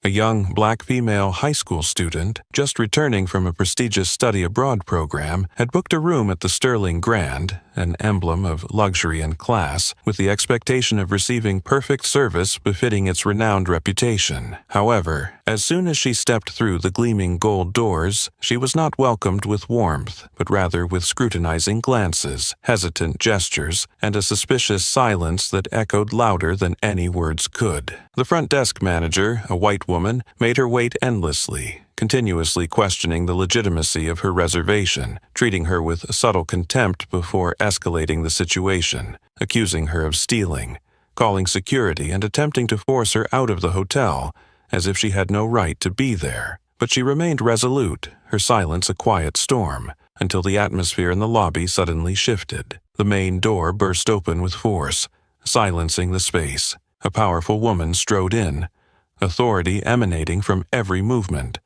A young black female high school student, just returning from a prestigious study abroad program, had booked a room at the Sterling Grand, an emblem of luxury and class, with the expectation of receiving perfect service befitting its renowned reputation. However, as soon as she stepped through the gleaming gold doors, she was not welcomed with warmth, but rather with scrutinizing glances, hesitant gestures, and a suspicious silence that echoed louder than any words could. The front desk manager, a white woman, made her wait endlessly, continuously questioning the legitimacy of her reservation, treating her with subtle contempt before escalating the situation, accusing her of stealing, calling security and attempting to force her out of the hotel, as if she had no right to be there. But she remained resolute, her silence a quiet storm, until the atmosphere in the lobby suddenly shifted. The main door burst open with force, silencing the space. A powerful woman strode in, authority emanating from every movement,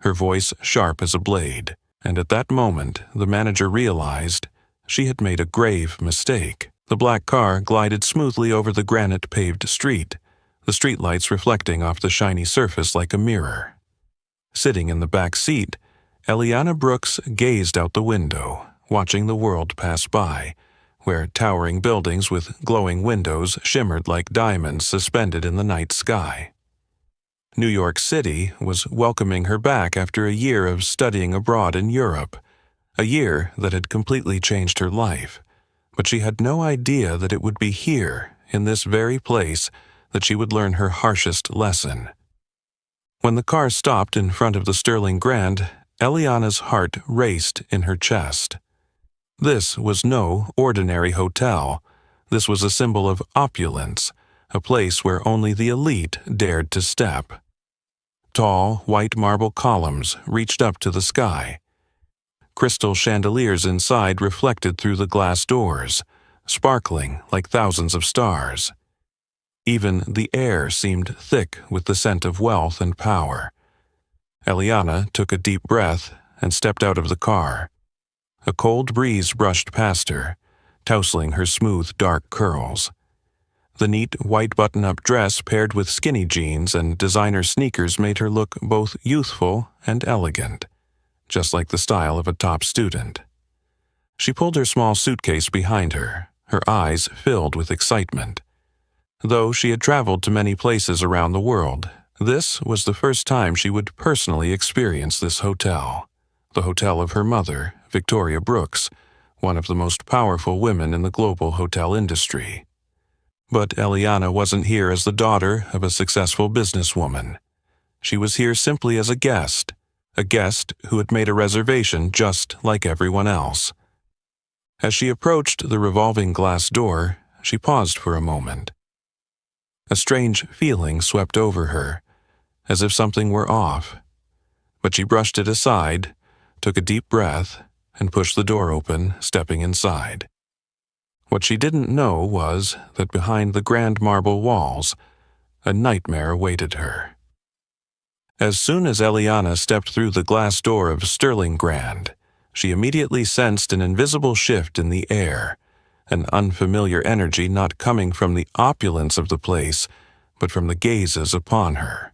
her voice sharp as a blade. And at that moment, the manager realized she had made a grave mistake. The black car glided smoothly over the granite-paved street, the streetlights reflecting off the shiny surface like a mirror. Sitting in the back seat, Eliana Brooks gazed out the window, watching the world pass by, where towering buildings with glowing windows shimmered like diamonds suspended in the night sky. New York City was welcoming her back after a year of studying abroad in Europe, a year that had completely changed her life. But she had no idea that it would be here, in this very place, that she would learn her harshest lesson. When the car stopped in front of the Sterling Grand, Eliana's heart raced in her chest. This was no ordinary hotel. This was a symbol of opulence, a place where only the elite dared to step. Tall, white marble columns reached up to the sky. Crystal chandeliers inside reflected through the glass doors, sparkling like thousands of stars. Even the air seemed thick with the scent of wealth and power. Eliana took a deep breath and stepped out of the car. A cold breeze brushed past her, tousling her smooth, dark curls. The neat white button-up dress paired with skinny jeans and designer sneakers made her look both youthful and elegant, just like the style of a top student. She pulled her small suitcase behind her, her eyes filled with excitement. Though she had traveled to many places around the world, this was the first time she would personally experience this hotel, the hotel of her mother, Victoria Brooks, one of the most powerful women in the global hotel industry. But Eliana wasn't here as the daughter of a successful businesswoman. She was here simply as a guest who had made a reservation just like everyone else. As she approached the revolving glass door, she paused for a moment. A strange feeling swept over her, as if something were off. But she brushed it aside, took a deep breath, and pushed the door open, stepping inside. What she didn't know was that behind the grand marble walls, a nightmare awaited her. As soon as Eliana stepped through the glass door of Sterling Grand, she immediately sensed an invisible shift in the air, an unfamiliar energy not coming from the opulence of the place, but from the gazes upon her.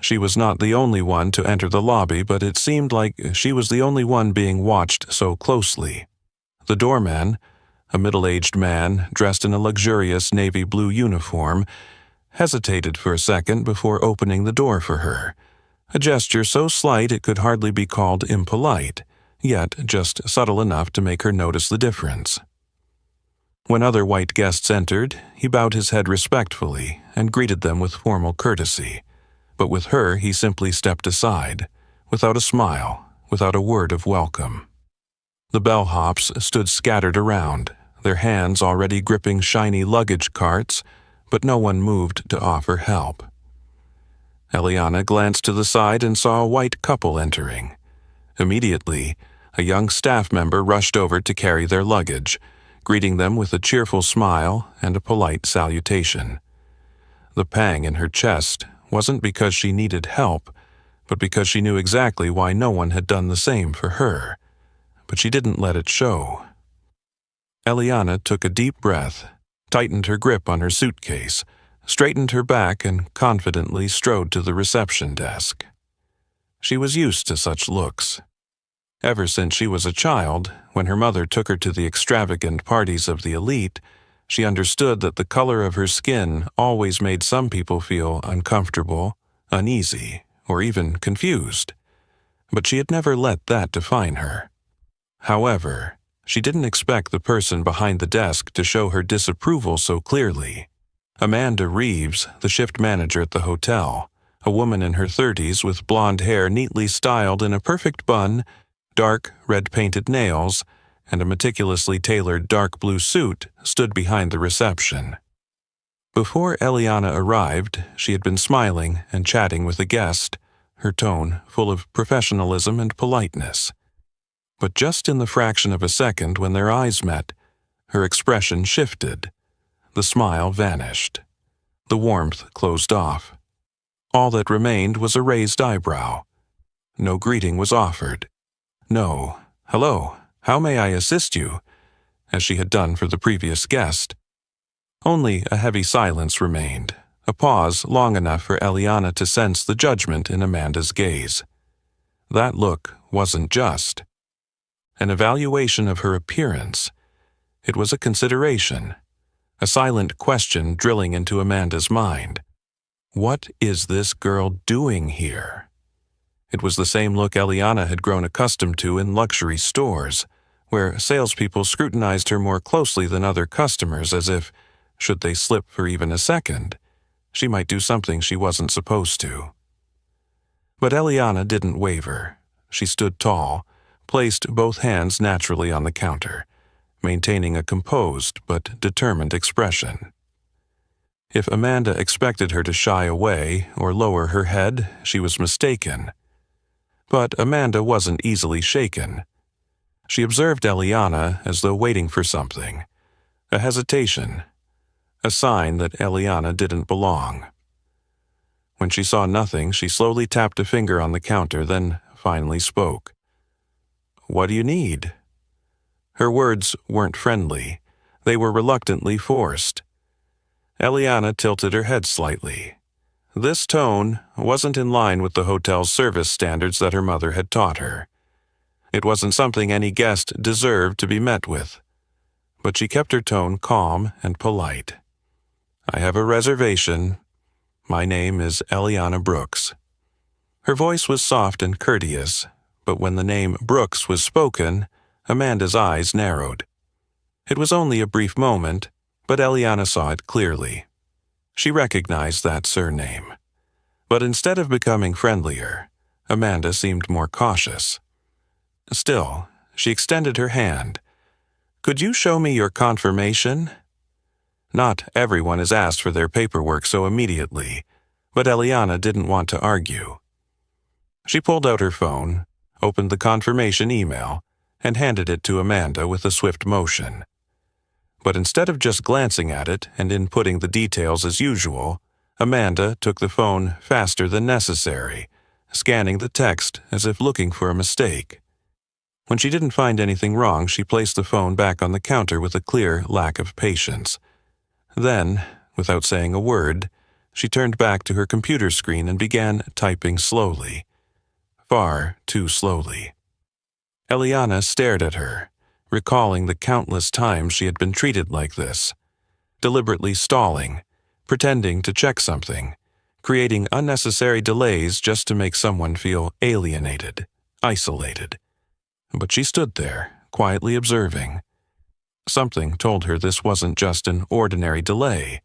She was not the only one to enter the lobby, but it seemed like she was the only one being watched so closely. The doorman, a middle-aged man dressed in a luxurious navy blue uniform, hesitated for a second before opening the door for her, a gesture so slight it could hardly be called impolite, yet just subtle enough to make her notice the difference. When other white guests entered, he bowed his head respectfully and greeted them with formal courtesy, but with her he simply stepped aside, without a smile, without a word of welcome. The bellhops stood scattered around, their hands already gripping shiny luggage carts, but no one moved to offer help. Eliana glanced to the side and saw a white couple entering. Immediately, a young staff member rushed over to carry their luggage, greeting them with a cheerful smile and a polite salutation. The pang in her chest wasn't because she needed help, but because she knew exactly why no one had done the same for her. But she didn't let it show. Eliana took a deep breath, tightened her grip on her suitcase, straightened her back, and confidently strode to the reception desk. She was used to such looks. Ever since she was a child, when her mother took her to the extravagant parties of the elite, she understood that the color of her skin always made some people feel uncomfortable, uneasy, or even confused. But she had never let that define her. However, she didn't expect the person behind the desk to show her disapproval so clearly. Amanda Reeves, the shift manager at the hotel, a woman in her 30s with blonde hair neatly styled in a perfect bun, dark, red-painted nails, and a meticulously tailored dark blue suit, stood behind the reception. Before Eliana arrived, she had been smiling and chatting with a guest, her tone full of professionalism and politeness. But just in the fraction of a second when their eyes met, her expression shifted. The smile vanished. The warmth closed off. All that remained was a raised eyebrow. No greeting was offered. No, "Hello, how may I assist you?" as she had done for the previous guest. Only a heavy silence remained, a pause long enough for Eliana to sense the judgment in Amanda's gaze. That look wasn't just an evaluation of her appearance. It was a consideration, a silent question drilling into Amanda's mind. What is this girl doing here? It was the same look Eliana had grown accustomed to in luxury stores, where salespeople scrutinized her more closely than other customers as if, should they slip for even a second, she might do something she wasn't supposed to. But Eliana didn't waver. She stood tall, placed both hands naturally on the counter, maintaining a composed but determined expression. If Amanda expected her to shy away or lower her head, she was mistaken. But Amanda wasn't easily shaken. She observed Eliana as though waiting for something, a hesitation, a sign that Eliana didn't belong. When she saw nothing, she slowly tapped a finger on the counter, then finally spoke. "What do you need?" Her words weren't friendly. They were reluctantly forced. Eliana tilted her head slightly. This tone wasn't in line with the hotel's service standards that her mother had taught her. It wasn't something any guest deserved to be met with. But she kept her tone calm and polite. "I have a reservation. My name is Eliana Brooks." Her voice was soft and courteous, but when the name Brooks was spoken, Amanda's eyes narrowed. It was only a brief moment, but Eliana saw it clearly. She recognized that surname. But instead of becoming friendlier, Amanda seemed more cautious. Still, she extended her hand. "Could you show me your confirmation?" Not everyone is asked for their paperwork so immediately, but Eliana didn't want to argue. She pulled out her phone, opened the confirmation email, and handed it to Amanda with a swift motion. But instead of just glancing at it and inputting the details as usual, Amanda took the phone faster than necessary, scanning the text as if looking for a mistake. When she didn't find anything wrong, she placed the phone back on the counter with a clear lack of patience. Then, without saying a word, she turned back to her computer screen and began typing slowly. Far too slowly. Eliana stared at her, recalling the countless times she had been treated like this, deliberately stalling, pretending to check something, creating unnecessary delays just to make someone feel alienated, isolated. But she stood there, quietly observing. Something told her this wasn't just an ordinary delay.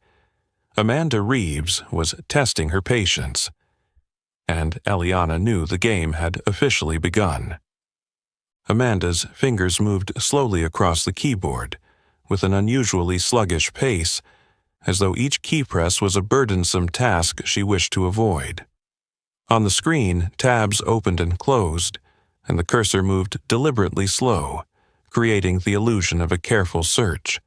Amanda Reeves was testing her patience, and Eliana knew the game had officially begun. Amanda's fingers moved slowly across the keyboard, with an unusually sluggish pace, as though each key press was a burdensome task she wished to avoid. On the screen, tabs opened and closed, and the cursor moved deliberately slow, creating the illusion of a careful search.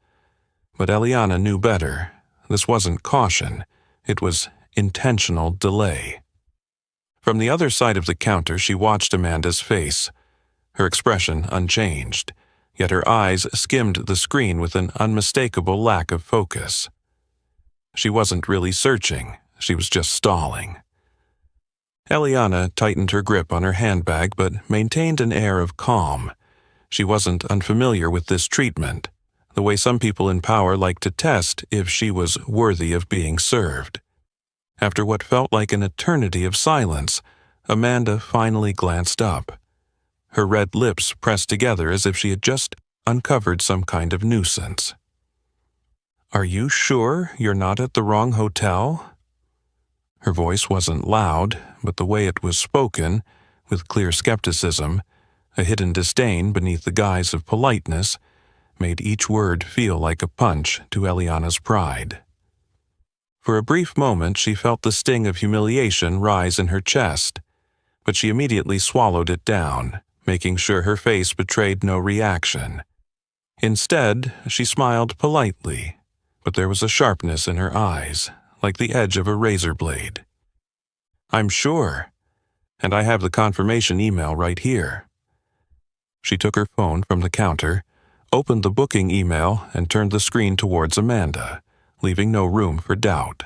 But Eliana knew better. This wasn't caution, it was intentional delay. From the other side of the counter, she watched Amanda's face, her expression unchanged, yet her eyes skimmed the screen with an unmistakable lack of focus. She wasn't really searching, she was just stalling. Eliana tightened her grip on her handbag but maintained an air of calm. She wasn't unfamiliar with this treatment, the way some people in power like to test if she was worthy of being served. After what felt like an eternity of silence, Amanda finally glanced up. Her red lips pressed together as if she had just uncovered some kind of nuisance. "Are you sure you're not at the wrong hotel?" Her voice wasn't loud, but the way it was spoken, with clear skepticism, a hidden disdain beneath the guise of politeness, made each word feel like a punch to Eliana's pride. For a brief moment she felt the sting of humiliation rise in her chest, but she immediately swallowed it down, making sure her face betrayed no reaction. Instead, she smiled politely, but there was a sharpness in her eyes, like the edge of a razor blade. "I'm sure, and I have the confirmation email right here." She took her phone from the counter, opened the booking email, and turned the screen towards Amanda, leaving no room for doubt.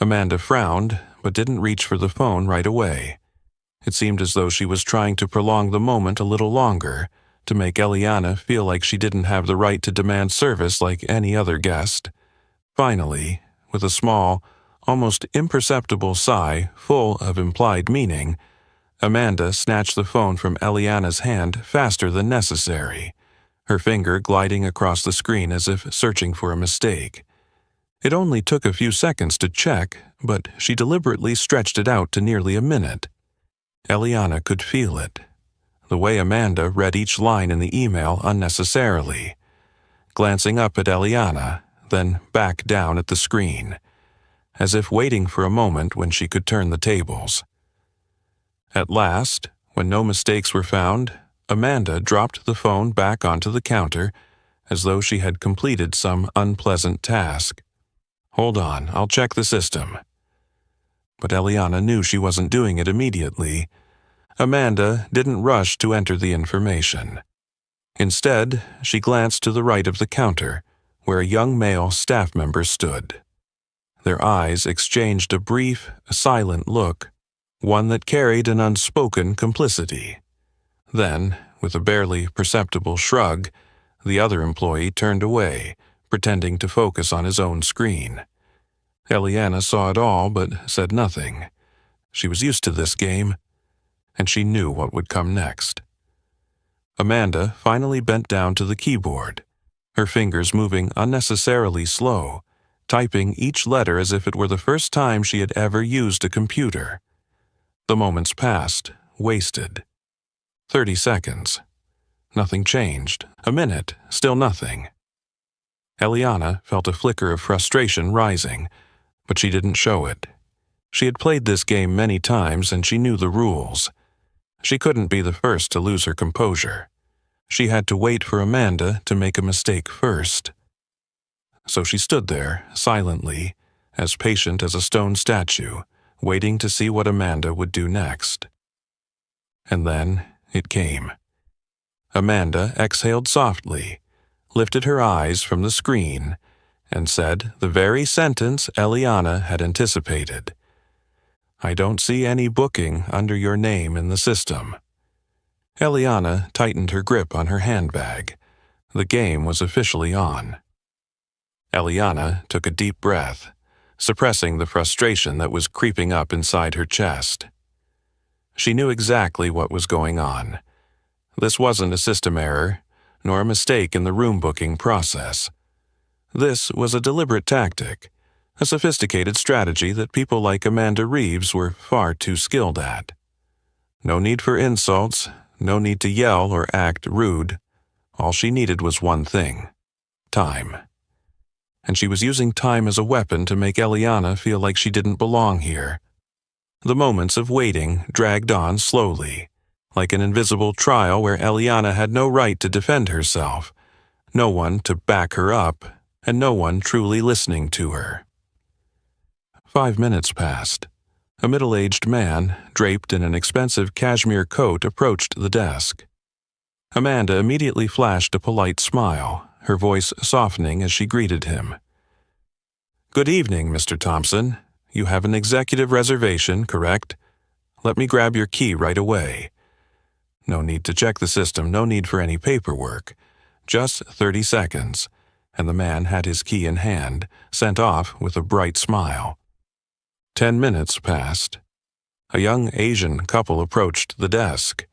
Amanda frowned, but didn't reach for the phone right away. It seemed as though she was trying to prolong the moment a little longer, to make Eliana feel like she didn't have the right to demand service like any other guest. Finally, with a small, almost imperceptible sigh full of implied meaning, Amanda snatched the phone from Eliana's hand faster than necessary, her finger gliding across the screen as if searching for a mistake. It only took a few seconds to check, but she deliberately stretched it out to nearly a minute. Eliana could feel it, the way Amanda read each line in the email unnecessarily, glancing up at Eliana, then back down at the screen, as if waiting for a moment when she could turn the tables. At last, when no mistakes were found, Amanda dropped the phone back onto the counter as though she had completed some unpleasant task. "Hold on, I'll check the system." But Eliana knew she wasn't doing it immediately. Amanda didn't rush to enter the information. Instead, she glanced to the right of the counter, where a young male staff member stood. Their eyes exchanged a brief, silent look, one that carried an unspoken complicity. Then, with a barely perceptible shrug, the other employee turned away, pretending to focus on his own screen. Eliana saw it all but said nothing. She was used to this game, and she knew what would come next. Amanda finally bent down to the keyboard, her fingers moving unnecessarily slow, typing each letter as if it were the first time she had ever used a computer. The moments passed, wasted. 30 seconds. Nothing changed. A minute, still nothing. Eliana felt a flicker of frustration rising, but she didn't show it. She had played this game many times and she knew the rules. She couldn't be the first to lose her composure. She had to wait for Amanda to make a mistake first. So she stood there, silently, as patient as a stone statue, waiting to see what Amanda would do next. And then it came. Amanda exhaled softly, lifted her eyes from the screen, and said the very sentence Eliana had anticipated. "I don't see any booking under your name in the system." Eliana tightened her grip on her handbag. The game was officially on. Eliana took a deep breath, suppressing the frustration that was creeping up inside her chest. She knew exactly what was going on. This wasn't a system error, nor a mistake in the room booking process. This was a deliberate tactic, a sophisticated strategy that people like Amanda Reeves were far too skilled at. No need for insults, no need to yell or act rude. All she needed was one thing: time. And she was using time as a weapon to make Eliana feel like she didn't belong here. The moments of waiting dragged on slowly, like an invisible trial where Eliana had no right to defend herself, no one to back her up, and no one truly listening to her. 5 minutes passed. A middle-aged man, draped in an expensive cashmere coat, approached the desk. Amanda immediately flashed a polite smile, her voice softening as she greeted him. Good evening, Mr. Thompson. You have an executive reservation, correct? Let me grab your key right away. No need to check the system, no need for any paperwork. Just 30 seconds, and the man had his key in hand, sent off with a bright smile. 10 minutes passed. A young Asian couple approached the desk.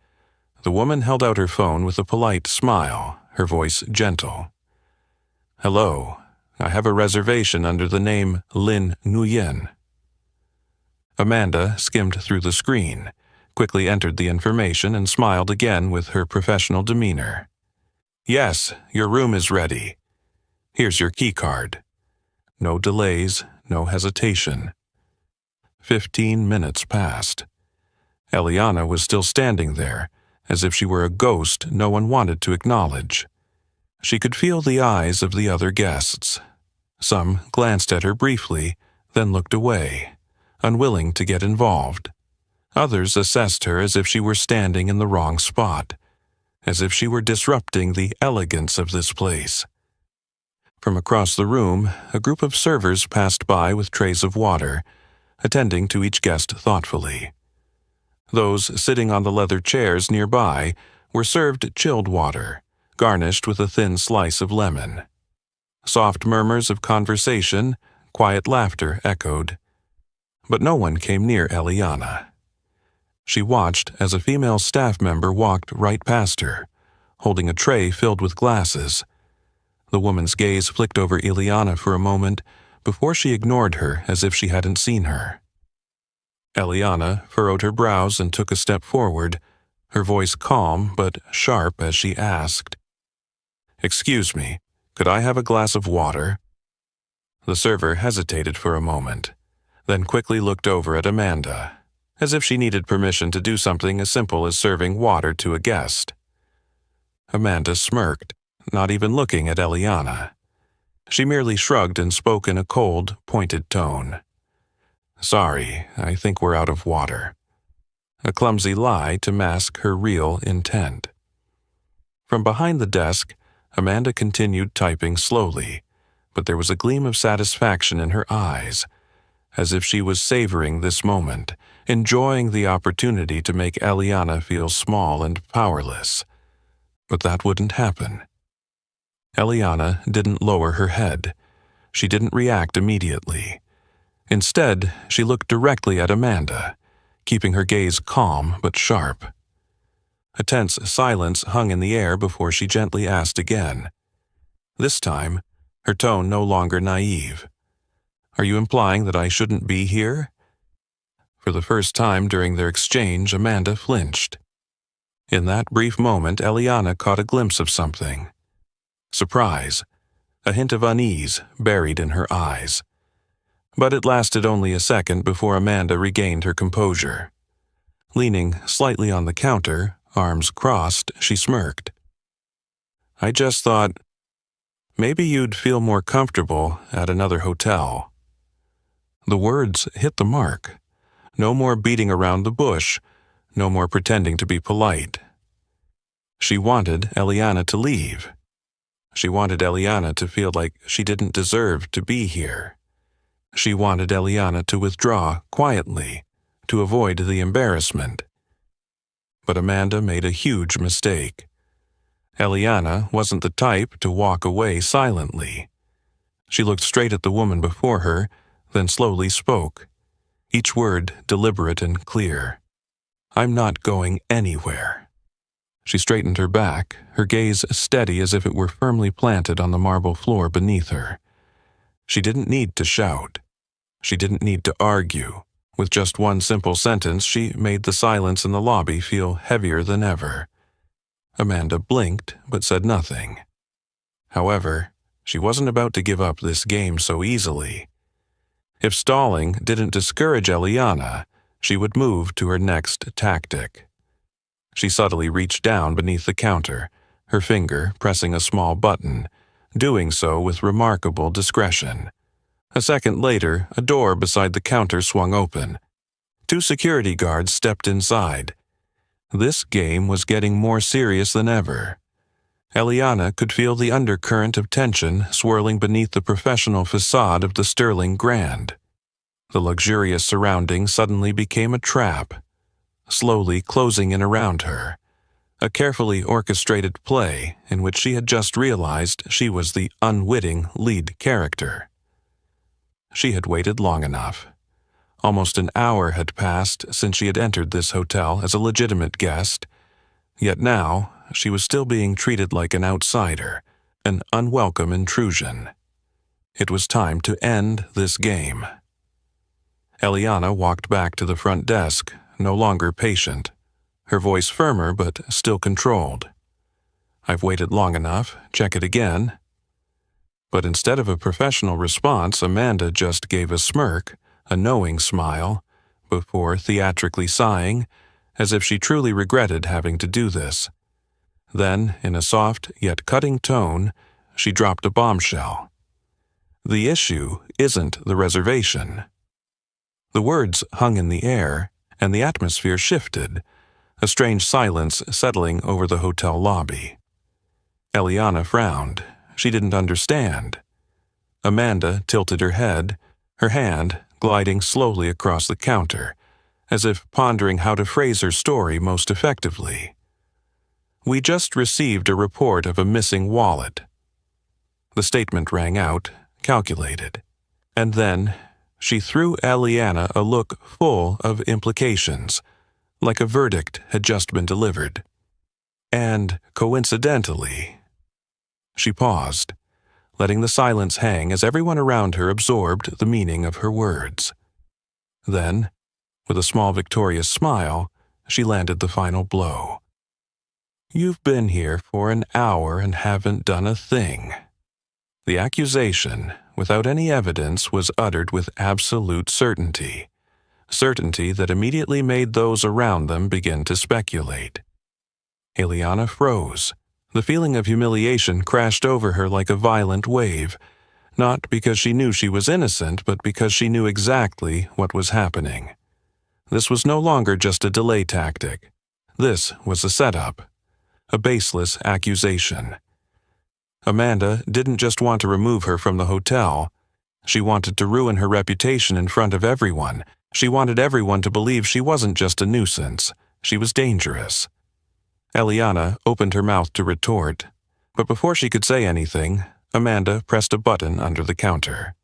The woman held out her phone with a polite smile, her voice gentle. Hello, I have a reservation under the name Lin Nguyen. Amanda skimmed through the screen, quickly entered the information, and smiled again with her professional demeanor. Yes, your room is ready. Here's your key card. No delays, no hesitation. 15 minutes passed. Eliana was still standing there, as if she were a ghost no one wanted to acknowledge. She could feel the eyes of the other guests. Some glanced at her briefly, then looked away, unwilling to get involved. Others assessed her as if she were standing in the wrong spot, as if she were disrupting the elegance of this place. From across the room, a group of servers passed by with trays of water, attending to each guest thoughtfully. Those sitting on the leather chairs nearby were served chilled water, garnished with a thin slice of lemon. Soft murmurs of conversation, quiet laughter echoed. But no one came near Eliana. She watched as a female staff member walked right past her, holding a tray filled with glasses. The woman's gaze flicked over Eliana for a moment before she ignored her as if she hadn't seen her. Eliana furrowed her brows and took a step forward, her voice calm but sharp as she asked, "Excuse me, could I have a glass of water?" The server hesitated for a moment, then quickly looked over at Amanda, as if she needed permission to do something as simple as serving water to a guest. Amanda smirked, not even looking at Eliana. She merely shrugged and spoke in a cold, pointed tone. "Sorry, I think we're out of water." A clumsy lie to mask her real intent. From behind the desk, Amanda continued typing slowly, but there was a gleam of satisfaction in her eyes, as if she was savoring this moment, enjoying the opportunity to make Eliana feel small and powerless. But that wouldn't happen. Eliana didn't lower her head. She didn't react immediately. Instead, she looked directly at Amanda, keeping her gaze calm but sharp. A tense silence hung in the air before she gently asked again. This time, her tone no longer naive. "Are you implying that I shouldn't be here?" For the first time during their exchange, Amanda flinched. In that brief moment, Eliana caught a glimpse of something. Surprise, a hint of unease buried in her eyes. But it lasted only a second before Amanda regained her composure. Leaning slightly on the counter, arms crossed, she smirked. "I just thought, maybe you'd feel more comfortable at another hotel." The words hit the mark. No more beating around the bush, no more pretending to be polite. She wanted Eliana to leave. She wanted Eliana to feel like she didn't deserve to be here. She wanted Eliana to withdraw quietly, to avoid the embarrassment. But Amanda made a huge mistake. Eliana wasn't the type to walk away silently. She looked straight at the woman before her, then slowly spoke, each word deliberate and clear. "I'm not going anywhere." She straightened her back, her gaze steady as if it were firmly planted on the marble floor beneath her. She didn't need to shout. She didn't need to argue. With just one simple sentence, she made the silence in the lobby feel heavier than ever. Amanda blinked, but said nothing. However, she wasn't about to give up this game so easily. If stalling didn't discourage Eliana, she would move to her next tactic. She subtly reached down beneath the counter, her finger pressing a small button, doing so with remarkable discretion. A second later, a door beside the counter swung open. 2 security guards stepped inside. This game was getting more serious than ever. Eliana could feel the undercurrent of tension swirling beneath the professional facade of the Sterling Grand. The luxurious surroundings suddenly became a trap, slowly closing in around her, a carefully orchestrated play in which she had just realized she was the unwitting lead character. She had waited long enough. Almost an hour had passed since she had entered this hotel as a legitimate guest, yet now she was still being treated like an outsider, an unwelcome intrusion. It was time to end this game. Eliana walked back to the front desk, no longer patient, her voice firmer but still controlled. "I've waited long enough, check it again." But instead of a professional response, Amanda just gave a smirk, a knowing smile, before theatrically sighing, as if she truly regretted having to do this. Then, in a soft yet cutting tone, she dropped a bombshell. "The issue isn't the reservation." The words hung in the air, and the atmosphere shifted, a strange silence settling over the hotel lobby. Eliana frowned. She didn't understand. Amanda tilted her head, her hand gliding slowly across the counter, as if pondering how to phrase her story most effectively. "We just received a report of a missing wallet." The statement rang out, calculated, and then she threw Eliana a look full of implications, like a verdict had just been delivered. "And coincidentally..." She paused, letting the silence hang as everyone around her absorbed the meaning of her words. Then, with a small victorious smile, she landed the final blow. "You've been here for an hour and haven't done a thing." The accusation, without any evidence, was uttered with absolute certainty. Certainty that immediately made those around them begin to speculate. Eliana froze. The feeling of humiliation crashed over her like a violent wave, not because she knew she was innocent, but because she knew exactly what was happening. This was no longer just a delay tactic. This was a setup, a baseless accusation. Amanda didn't just want to remove her from the hotel. She wanted to ruin her reputation in front of everyone. She wanted everyone to believe she wasn't just a nuisance. She was dangerous. Eliana opened her mouth to retort, but before she could say anything, Amanda pressed a button under the counter.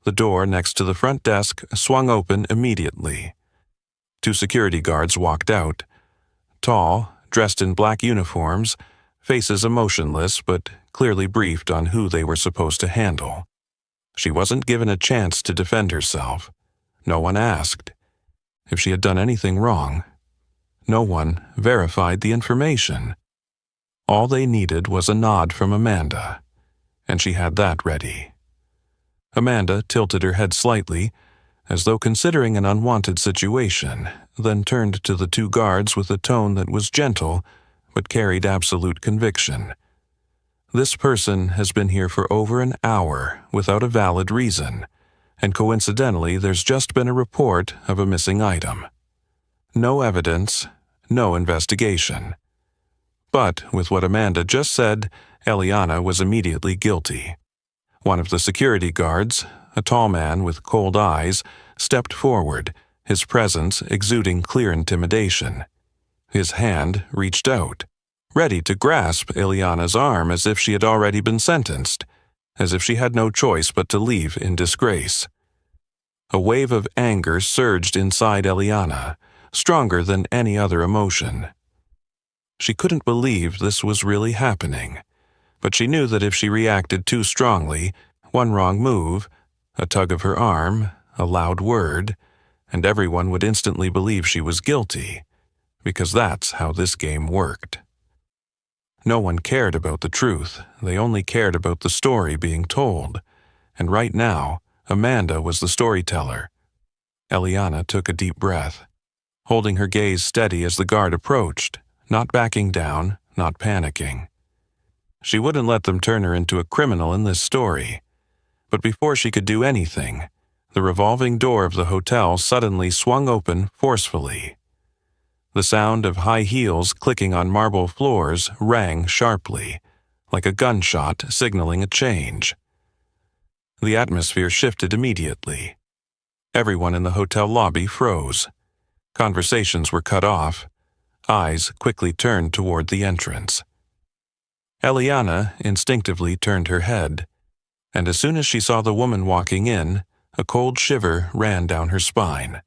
The door next to the front desk swung open immediately. 2 security guards walked out. Tall, dressed in black uniforms, faces emotionless but clearly briefed on who they were supposed to handle. She wasn't given a chance to defend herself. No one asked if she had done anything wrong. No one verified the information. All they needed was a nod from Amanda, and she had that ready. Amanda tilted her head slightly, as though considering an unwanted situation, then turned to the 2 guards with a tone that was gentle but carried absolute conviction. "This person has been here for over an hour without a valid reason, and coincidentally there's just been a report of a missing item. No evidence, no investigation." But with what Amanda just said, Eliana was immediately guilty. One of the security guards, a tall man with cold eyes, stepped forward, his presence exuding clear intimidation. His hand reached out, ready to grasp Eliana's arm as if she had already been sentenced, as if she had no choice but to leave in disgrace. A wave of anger surged inside Eliana, stronger than any other emotion. She couldn't believe this was really happening, but she knew that if she reacted too strongly, one wrong move, a tug of her arm, a loud word, and everyone would instantly believe she was guilty, because that's how this game worked. No one cared about the truth, they only cared about the story being told, and right now, Amanda was the storyteller. Eliana took a deep breath, holding her gaze steady as the guard approached, not backing down, not panicking. She wouldn't let them turn her into a criminal in this story. But before she could do anything, the revolving door of the hotel suddenly swung open forcefully. The sound of high heels clicking on marble floors rang sharply, like a gunshot signaling a change. The atmosphere shifted immediately. Everyone in the hotel lobby froze. Conversations were cut off. Eyes quickly turned toward the entrance. Eliana instinctively turned her head, and as soon as she saw the woman walking in, a cold shiver ran down her spine.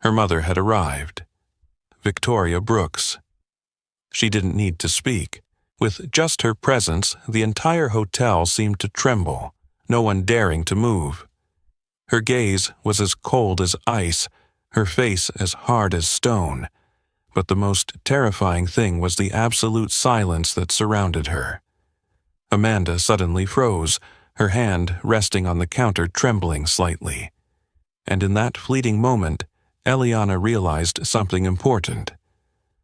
Her mother had arrived. Victoria Brooks. She didn't need to speak. With just her presence, the entire hotel seemed to tremble, no one daring to move. Her gaze was as cold as ice, her face as hard as stone. But the most terrifying thing was the absolute silence that surrounded her. Amanda suddenly froze, her hand resting on the counter trembling slightly. And in that fleeting moment, Eliana realized something important.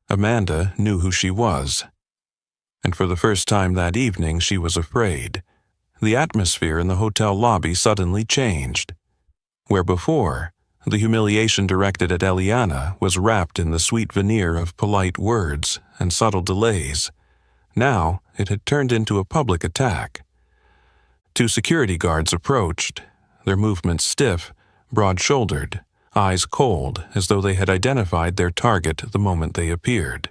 Amanda knew who she was. And for the first time that evening, she was afraid. The atmosphere in the hotel lobby suddenly changed. Where before, the humiliation directed at Eliana was wrapped in the sweet veneer of polite words and subtle delays. Now it had turned into a public attack. Two security guards approached, their movements stiff, broad-shouldered, eyes cold as though they had identified their target the moment they appeared.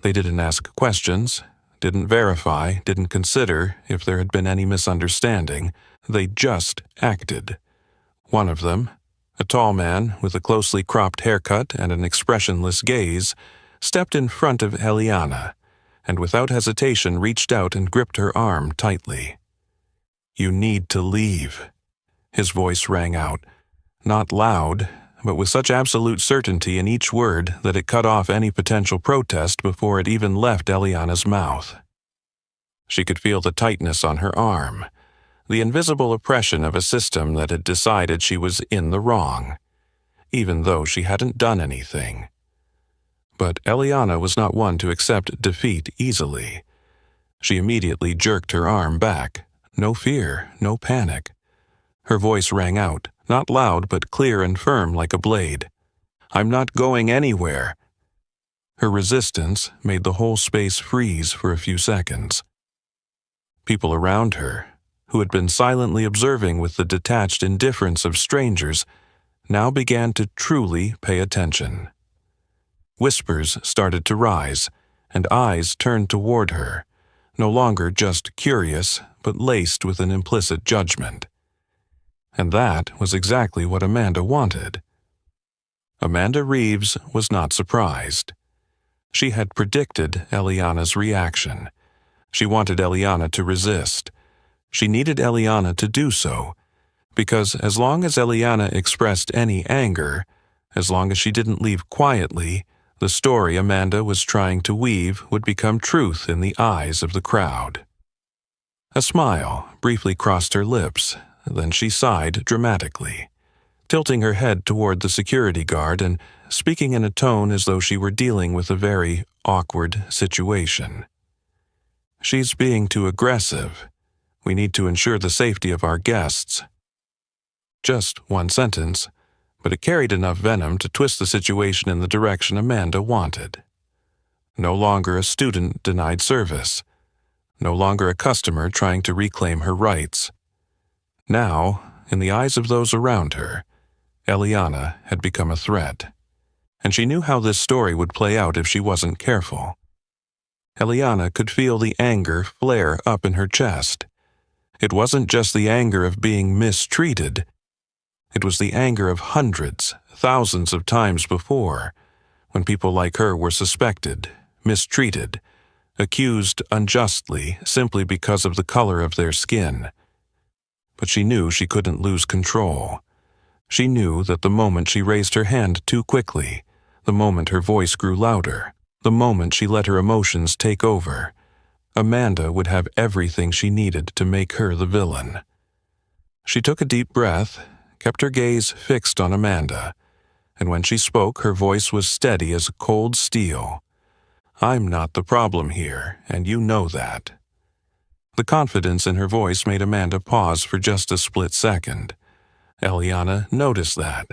They didn't ask questions, didn't verify, didn't consider if there had been any misunderstanding. They just acted. One of them, a tall man with a closely cropped haircut and an expressionless gaze, stepped in front of Eliana and without hesitation reached out and gripped her arm tightly. "You need to leave." His voice rang out, not loud, but with such absolute certainty in each word that it cut off any potential protest before it even left Eliana's mouth. She could feel the tightness on her arm, the invisible oppression of a system that had decided she was in the wrong, even though she hadn't done anything. But Eliana was not one to accept defeat easily. She immediately jerked her arm back. No fear, no panic. Her voice rang out, not loud but clear and firm like a blade. "I'm not going anywhere." Her resistance made the whole space freeze for a few seconds. People around her, who had been silently observing with the detached indifference of strangers, now began to truly pay attention. Whispers started to rise, and eyes turned toward her, no longer just curious, but laced with an implicit judgment. And that was exactly what Amanda wanted. Amanda Reeves was not surprised. She had predicted Eliana's reaction. She wanted Eliana to resist. She needed Eliana to do so, because as long as Eliana expressed any anger, as long as she didn't leave quietly, the story Amanda was trying to weave would become truth in the eyes of the crowd. A smile briefly crossed her lips, then she sighed dramatically, tilting her head toward the security guard and speaking in a tone as though she were dealing with a very awkward situation. "She's being too aggressive. We need to ensure the safety of our guests." Just one sentence, but it carried enough venom to twist the situation in the direction Amanda wanted. No longer a student denied service. No longer a customer trying to reclaim her rights. Now, in the eyes of those around her, Eliana had become a threat. And she knew how this story would play out if she wasn't careful. Eliana could feel the anger flare up in her chest. It wasn't just the anger of being mistreated. It was the anger of hundreds, thousands of times before, when people like her were suspected, mistreated, accused unjustly simply because of the color of their skin. But she knew she couldn't lose control. She knew that the moment she raised her hand too quickly, the moment her voice grew louder, the moment she let her emotions take over, Amanda would have everything she needed to make her the villain. She took a deep breath, kept her gaze fixed on Amanda, and when she spoke, her voice was steady as cold steel. "I'm not the problem here, and you know that." The confidence in her voice made Amanda pause for just a split second. Eliana noticed that.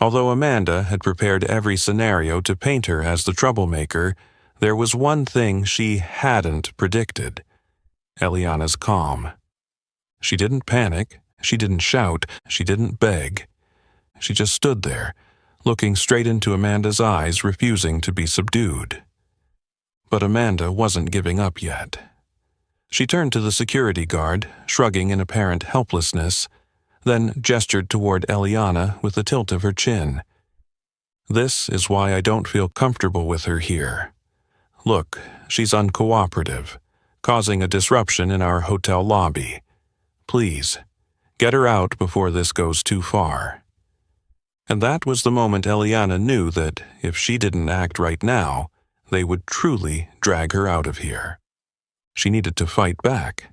Although Amanda had prepared every scenario to paint her as the troublemaker, There was one thing she hadn't predicted: Eliana's calm. She didn't panic, she didn't shout, she didn't beg. She just stood there, looking straight into Amanda's eyes, refusing to be subdued. But Amanda wasn't giving up yet. She turned to the security guard, shrugging in apparent helplessness, then gestured toward Eliana with a tilt of her chin. "This is why I don't feel comfortable with her here. Look, she's uncooperative, causing a disruption in our hotel lobby. Please, get her out before this goes too far." And that was the moment Eliana knew that if she didn't act right now, they would truly drag her out of here. She needed to fight back.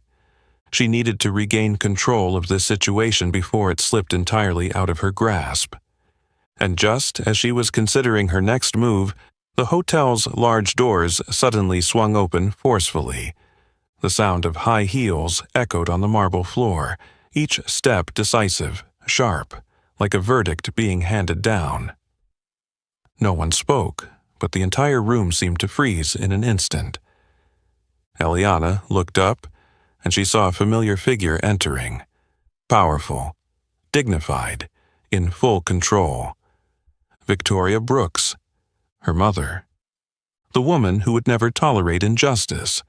She needed to regain control of this situation before it slipped entirely out of her grasp. And just as she was considering her next move, the hotel's large doors suddenly swung open forcefully. The sound of high heels echoed on the marble floor, each step decisive, sharp, like a verdict being handed down. No one spoke, but the entire room seemed to freeze in an instant. Eliana looked up, and she saw a familiar figure entering, powerful, dignified, in full control. Victoria Brooks, her mother. The woman who would never tolerate injustice,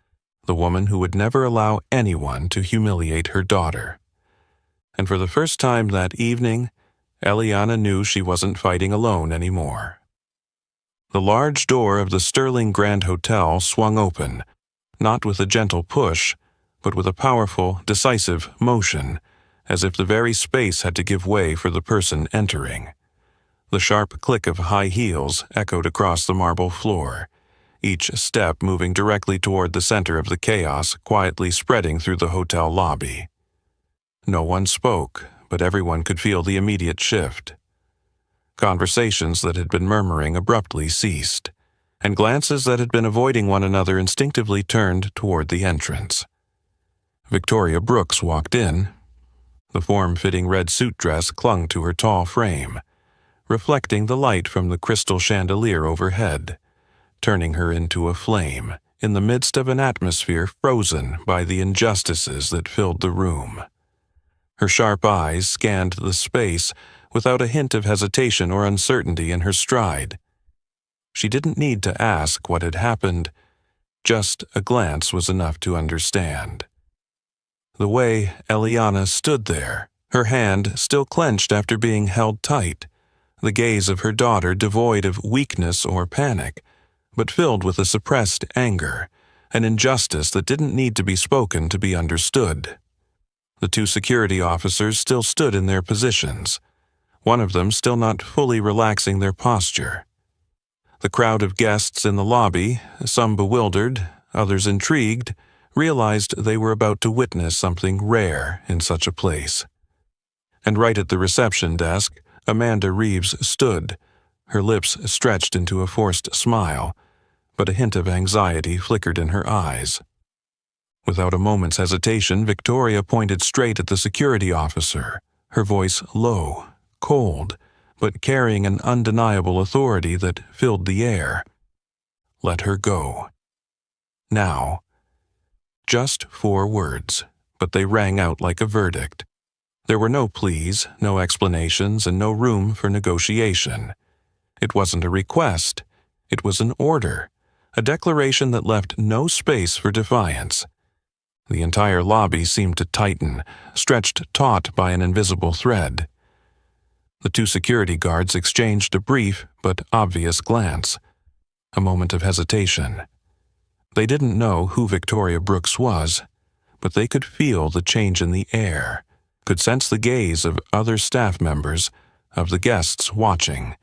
the woman who would never allow anyone to humiliate her daughter. And for the first time that evening, Eliana knew she wasn't fighting alone anymore. The large door of the Sterling Grand Hotel swung open, not with a gentle push, but with a powerful, decisive motion, as if the very space had to give way for the person entering. The sharp click of high heels echoed across the marble floor, each step moving directly toward the center of the chaos quietly spreading through the hotel lobby. No one spoke, but everyone could feel the immediate shift. Conversations that had been murmuring abruptly ceased, and glances that had been avoiding one another instinctively turned toward the entrance. Victoria Brooks walked in. The form-fitting red suit dress clung to her tall frame, reflecting the light from the crystal chandelier overhead, turning her into a flame in the midst of an atmosphere frozen by the injustices that filled the room. Her sharp eyes scanned the space without a hint of hesitation or uncertainty in her stride. She didn't need to ask what had happened. Just a glance was enough to understand. The way Eliana stood there, her hand still clenched after being held tight, the gaze of her daughter devoid of weakness or panic, but filled with a suppressed anger, an injustice that didn't need to be spoken to be understood. The two security officers still stood in their positions, one of them still not fully relaxing their posture. The crowd of guests in the lobby, some bewildered, others intrigued, realized they were about to witness something rare in such a place. And right at the reception desk, Amanda Reeves stood, her lips stretched into a forced smile, but a hint of anxiety flickered in her eyes. Without a moment's hesitation, Victoria pointed straight at the security officer, her voice low, cold, but carrying an undeniable authority that filled the air. Let her go. Now. Just 4 words, but they rang out like a verdict. There were no pleas, no explanations, and no room for negotiation. It wasn't a request. It was an order, a declaration that left no space for defiance. The entire lobby seemed to tighten, stretched taut by an invisible thread. The two security guards exchanged a brief but obvious glance, a moment of hesitation. They didn't know who Victoria Brooks was, but they could feel the change in the air, could sense the gaze of other staff members, of the guests watching,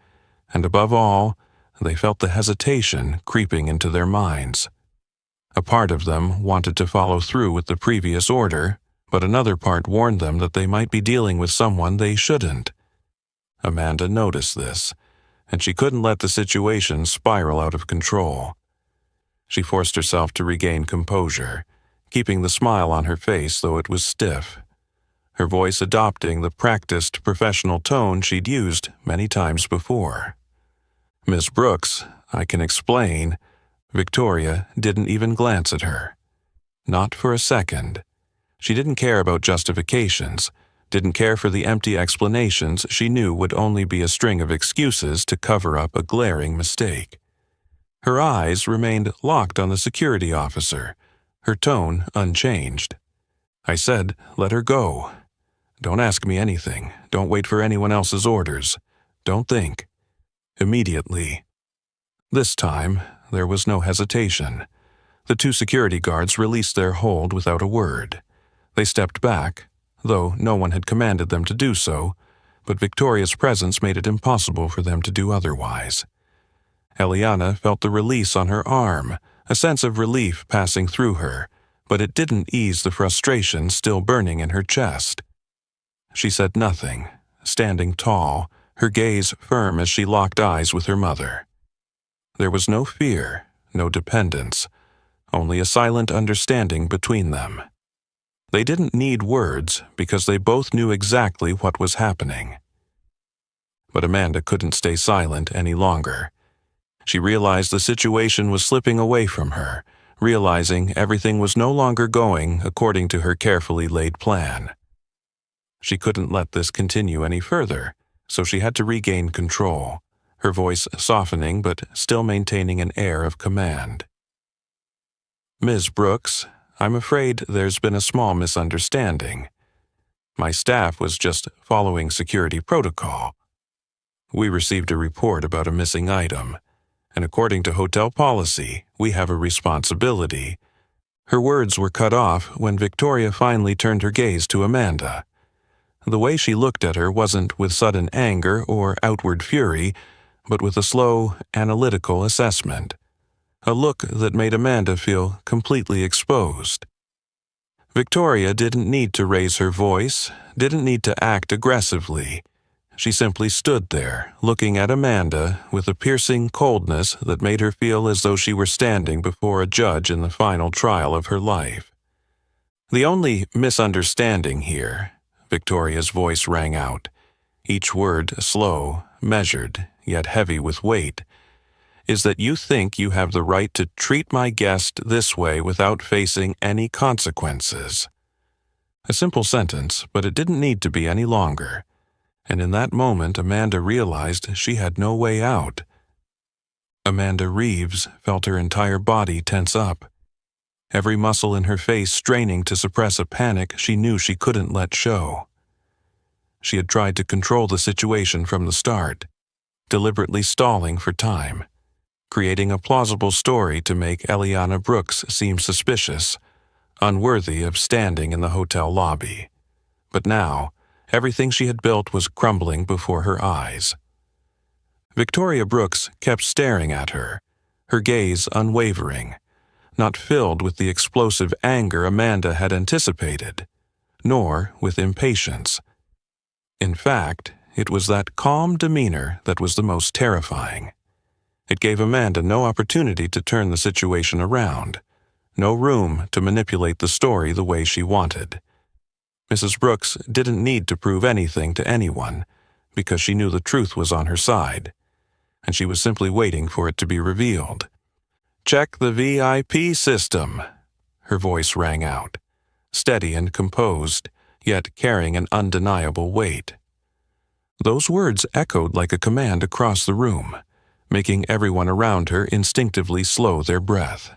and above all, they felt the hesitation creeping into their minds. A part of them wanted to follow through with the previous order, but another part warned them that they might be dealing with someone they shouldn't. Amanda noticed this, and she couldn't let the situation spiral out of control. She forced herself to regain composure, keeping the smile on her face though it was stiff, her voice adopting the practiced professional tone she'd used many times before. "Miss Brooks, I can explain, Victoria didn't even glance at her. Not for a second. She didn't care about justifications, didn't care for the empty explanations she knew would only be a string of excuses to cover up a glaring mistake. Her eyes remained locked on the security officer, her tone unchanged. I said, "Let her go. Don't ask me anything. Don't wait for anyone else's orders. Don't think." Immediately. This time, there was no hesitation. The two security guards released their hold without a word. They stepped back, though no one had commanded them to do so, but Victoria's presence made it impossible for them to do otherwise. Eliana felt the release on her arm, a sense of relief passing through her, but it didn't ease the frustration still burning in her chest. She said nothing, standing tall, her gaze firm as she locked eyes with her mother. There was no fear, no dependence, only a silent understanding between them. They didn't need words because they both knew exactly what was happening. But Amanda couldn't stay silent any longer. She realized the situation was slipping away from her, realizing everything was no longer going according to her carefully laid plan. She couldn't let this continue any further, so she had to regain control, her voice softening but still maintaining an air of command. "Ms. Brooks, I'm afraid there's been a small misunderstanding. My staff was just following security protocol. We received a report about a missing item, and according to hotel policy, we have a responsibility." Her words were cut off when Victoria finally turned her gaze to Amanda. The way she looked at her wasn't with sudden anger or outward fury, but with a slow, analytical assessment. A look that made Amanda feel completely exposed. Victoria didn't need to raise her voice, didn't need to act aggressively. She simply stood there, looking at Amanda with a piercing coldness that made her feel as though she were standing before a judge in the final trial of her life. "The only misunderstanding here," Victoria's voice rang out, each word slow, measured, yet heavy with weight, "is that you think you have the right to treat my guest this way without facing any consequences." A simple sentence, but it didn't need to be any longer. And in that moment, Amanda realized she had no way out. Amanda Reeves felt her entire body tense up, every muscle in her face straining to suppress a panic she knew she couldn't let show. She had tried to control the situation from the start, deliberately stalling for time, creating a plausible story to make Eliana Brooks seem suspicious, unworthy of standing in the hotel lobby. But now, everything she had built was crumbling before her eyes. Victoria Brooks kept staring at her, her gaze unwavering, not filled with the explosive anger Amanda had anticipated, nor with impatience. In fact, it was that calm demeanor that was the most terrifying. It gave Amanda no opportunity to turn the situation around, no room to manipulate the story the way she wanted. Mrs. Brooks didn't need to prove anything to anyone, because she knew the truth was on her side, and she was simply waiting for it to be revealed. "Check the VIP system," her voice rang out, steady and composed, yet carrying an undeniable weight. Those words echoed like a command across the room, making everyone around her instinctively slow their breath.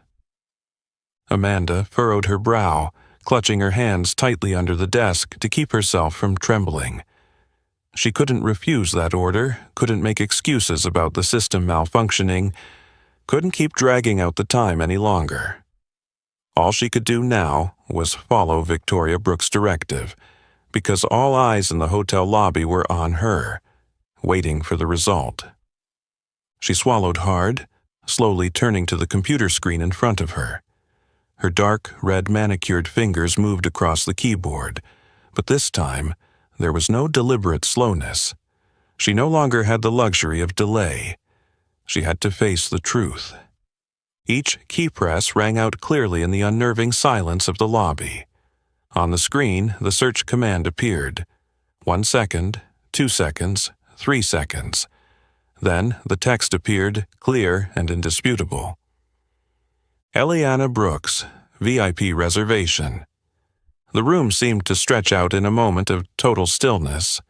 Amanda furrowed her brow, clutching her hands tightly under the desk to keep herself from trembling. She couldn't refuse that order, couldn't make excuses about the system malfunctioning, couldn't keep dragging out the time any longer. All she could do now was follow Victoria Brooks' directive, because all eyes in the hotel lobby were on her, waiting for the result. She swallowed hard, slowly turning to the computer screen in front of her. Her dark, red manicured fingers moved across the keyboard, but this time there was no deliberate slowness. She no longer had the luxury of delay. She had to face the truth. Each key press rang out clearly in the unnerving silence of the lobby. On the screen, the search command appeared. 1 second, 2 seconds, 3 seconds. Then the text appeared, clear and indisputable. Eliana Brooks, VIP reservation. The room seemed to stretch out in a moment of total stillness.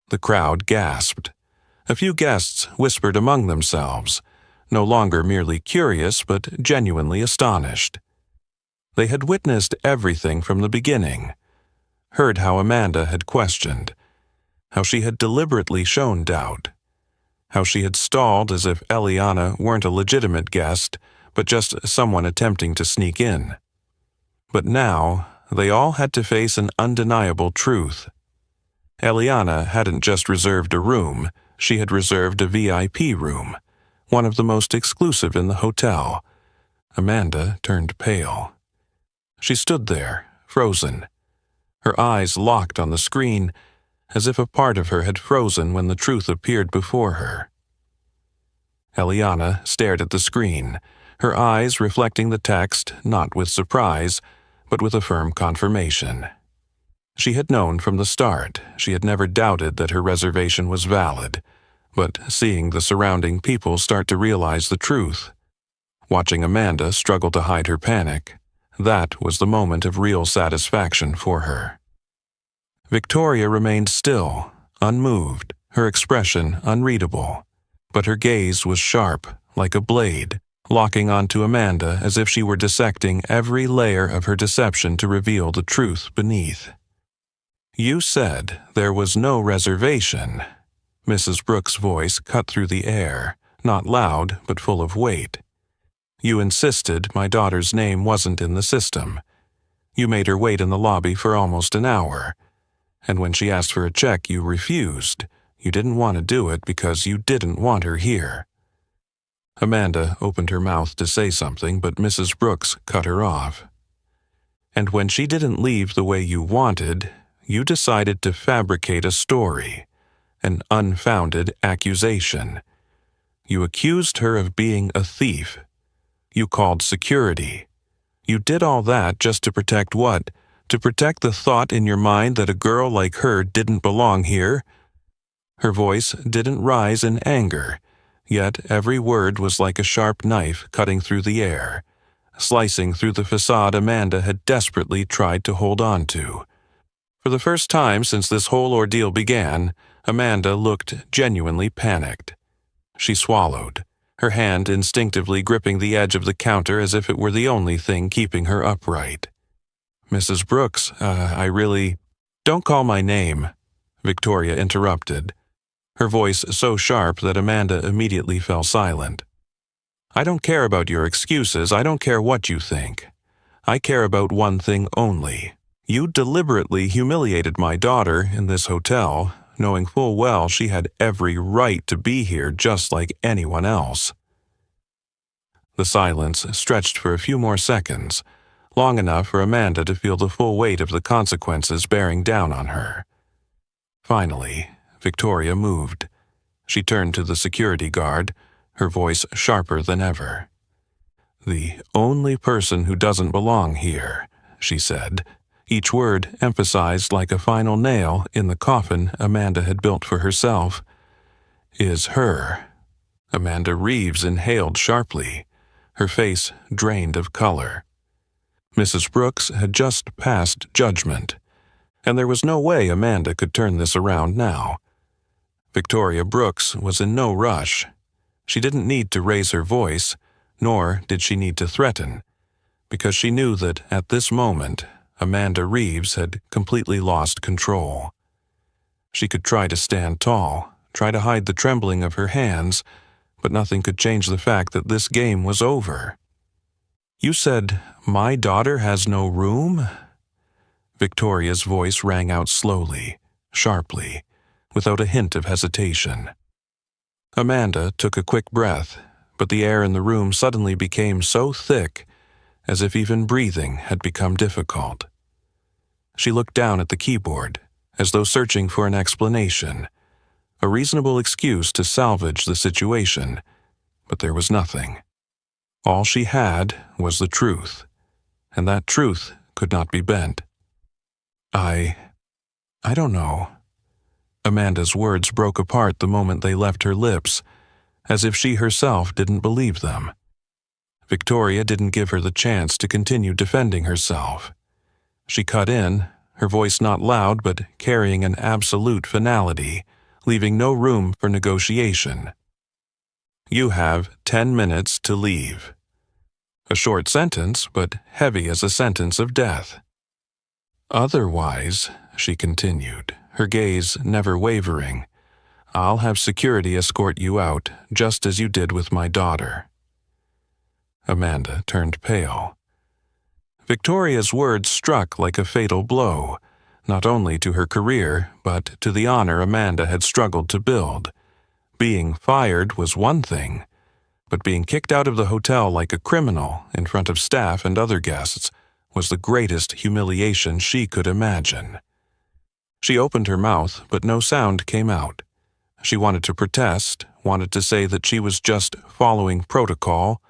The crowd gasped. A few guests whispered among themselves, no longer merely curious but genuinely astonished. They had witnessed everything from the beginning, heard how Amanda had questioned, how she had deliberately shown doubt, how she had stalled as if Eliana weren't a legitimate guest, but just someone attempting to sneak in. But now, they all had to face an undeniable truth. Eliana hadn't just reserved a room, she had reserved a VIP room, one of the most exclusive in the hotel. Amanda turned pale. She stood there, frozen, her eyes locked on the screen, as if a part of her had frozen when the truth appeared before her. Eliana stared at the screen, her eyes reflecting the text not with surprise, but with a firm confirmation. She had known from the start, she had never doubted that her reservation was valid, but seeing the surrounding people start to realize the truth, watching Amanda struggle to hide her panic, that was the moment of real satisfaction for her. Victoria remained still, unmoved, her expression unreadable, but her gaze was sharp, like a blade, locking onto Amanda as if she were dissecting every layer of her deception to reveal the truth beneath. "You said there was no reservation." Mrs. Brooks' voice cut through the air, not loud but full of weight. "You insisted my daughter's name wasn't in the system. You made her wait in the lobby for almost an hour. And when she asked for a check, you refused. You didn't want to do it because you didn't want her here." Amanda opened her mouth to say something, but Mrs. Brooks cut her off. "And when she didn't leave the way you wanted, you decided to fabricate a story, an unfounded accusation. You accused her of being a thief. You called security. You did all that just to protect what? To protect the thought in your mind that a girl like her didn't belong here?" Her voice didn't rise in anger, yet every word was like a sharp knife cutting through the air, slicing through the facade Amanda had desperately tried to hold on to. For the first time since this whole ordeal began, Amanda looked genuinely panicked. She swallowed, her hand instinctively gripping the edge of the counter as if it were the only thing keeping her upright. "Mrs. Brooks, I really—" "Don't call my name," Victoria interrupted, her voice so sharp that Amanda immediately fell silent. "I don't care about your excuses, I don't care what you think. I care about one thing only. You deliberately humiliated my daughter in this hotel, knowing full well she had every right to be here just like anyone else." The silence stretched for a few more seconds, long enough for Amanda to feel the full weight of the consequences bearing down on her. Finally, Victoria moved. She turned to the security guard, her voice sharper than ever. "The only person who doesn't belong here," she said, each word emphasized like a final nail in the coffin Amanda had built for herself, "is her." Amanda Reeves inhaled sharply, her face drained of color. Mrs. Brooks had just passed judgment, and there was no way Amanda could turn this around now. Victoria Brooks was in no rush. She didn't need to raise her voice, nor did she need to threaten, because she knew that at this moment, Amanda Reeves had completely lost control. She could try to stand tall, try to hide the trembling of her hands, but nothing could change the fact that this game was over. "You said, my daughter has no room?" Victoria's voice rang out slowly, sharply, without a hint of hesitation. Amanda took a quick breath, but the air in the room suddenly became so thick, as if even breathing had become difficult. She looked down at the keyboard, as though searching for an explanation, a reasonable excuse to salvage the situation, but there was nothing. All she had was the truth, and that truth could not be bent. I don't know." Amanda's words broke apart the moment they left her lips, as if she herself didn't believe them. Victoria didn't give her the chance to continue defending herself. She cut in, her voice not loud but carrying an absolute finality, leaving no room for negotiation. "You have 10 minutes to leave." A short sentence, but heavy as a sentence of death. "Otherwise," she continued, her gaze never wavering, "I'll have security escort you out, just as you did with my daughter." Amanda turned pale. Victoria's words struck like a fatal blow, not only to her career, but to the honor Amanda had struggled to build. Being fired was one thing, but being kicked out of the hotel like a criminal in front of staff and other guests was the greatest humiliation she could imagine. She opened her mouth, but no sound came out. She wanted to protest, wanted to say that she was just following protocol,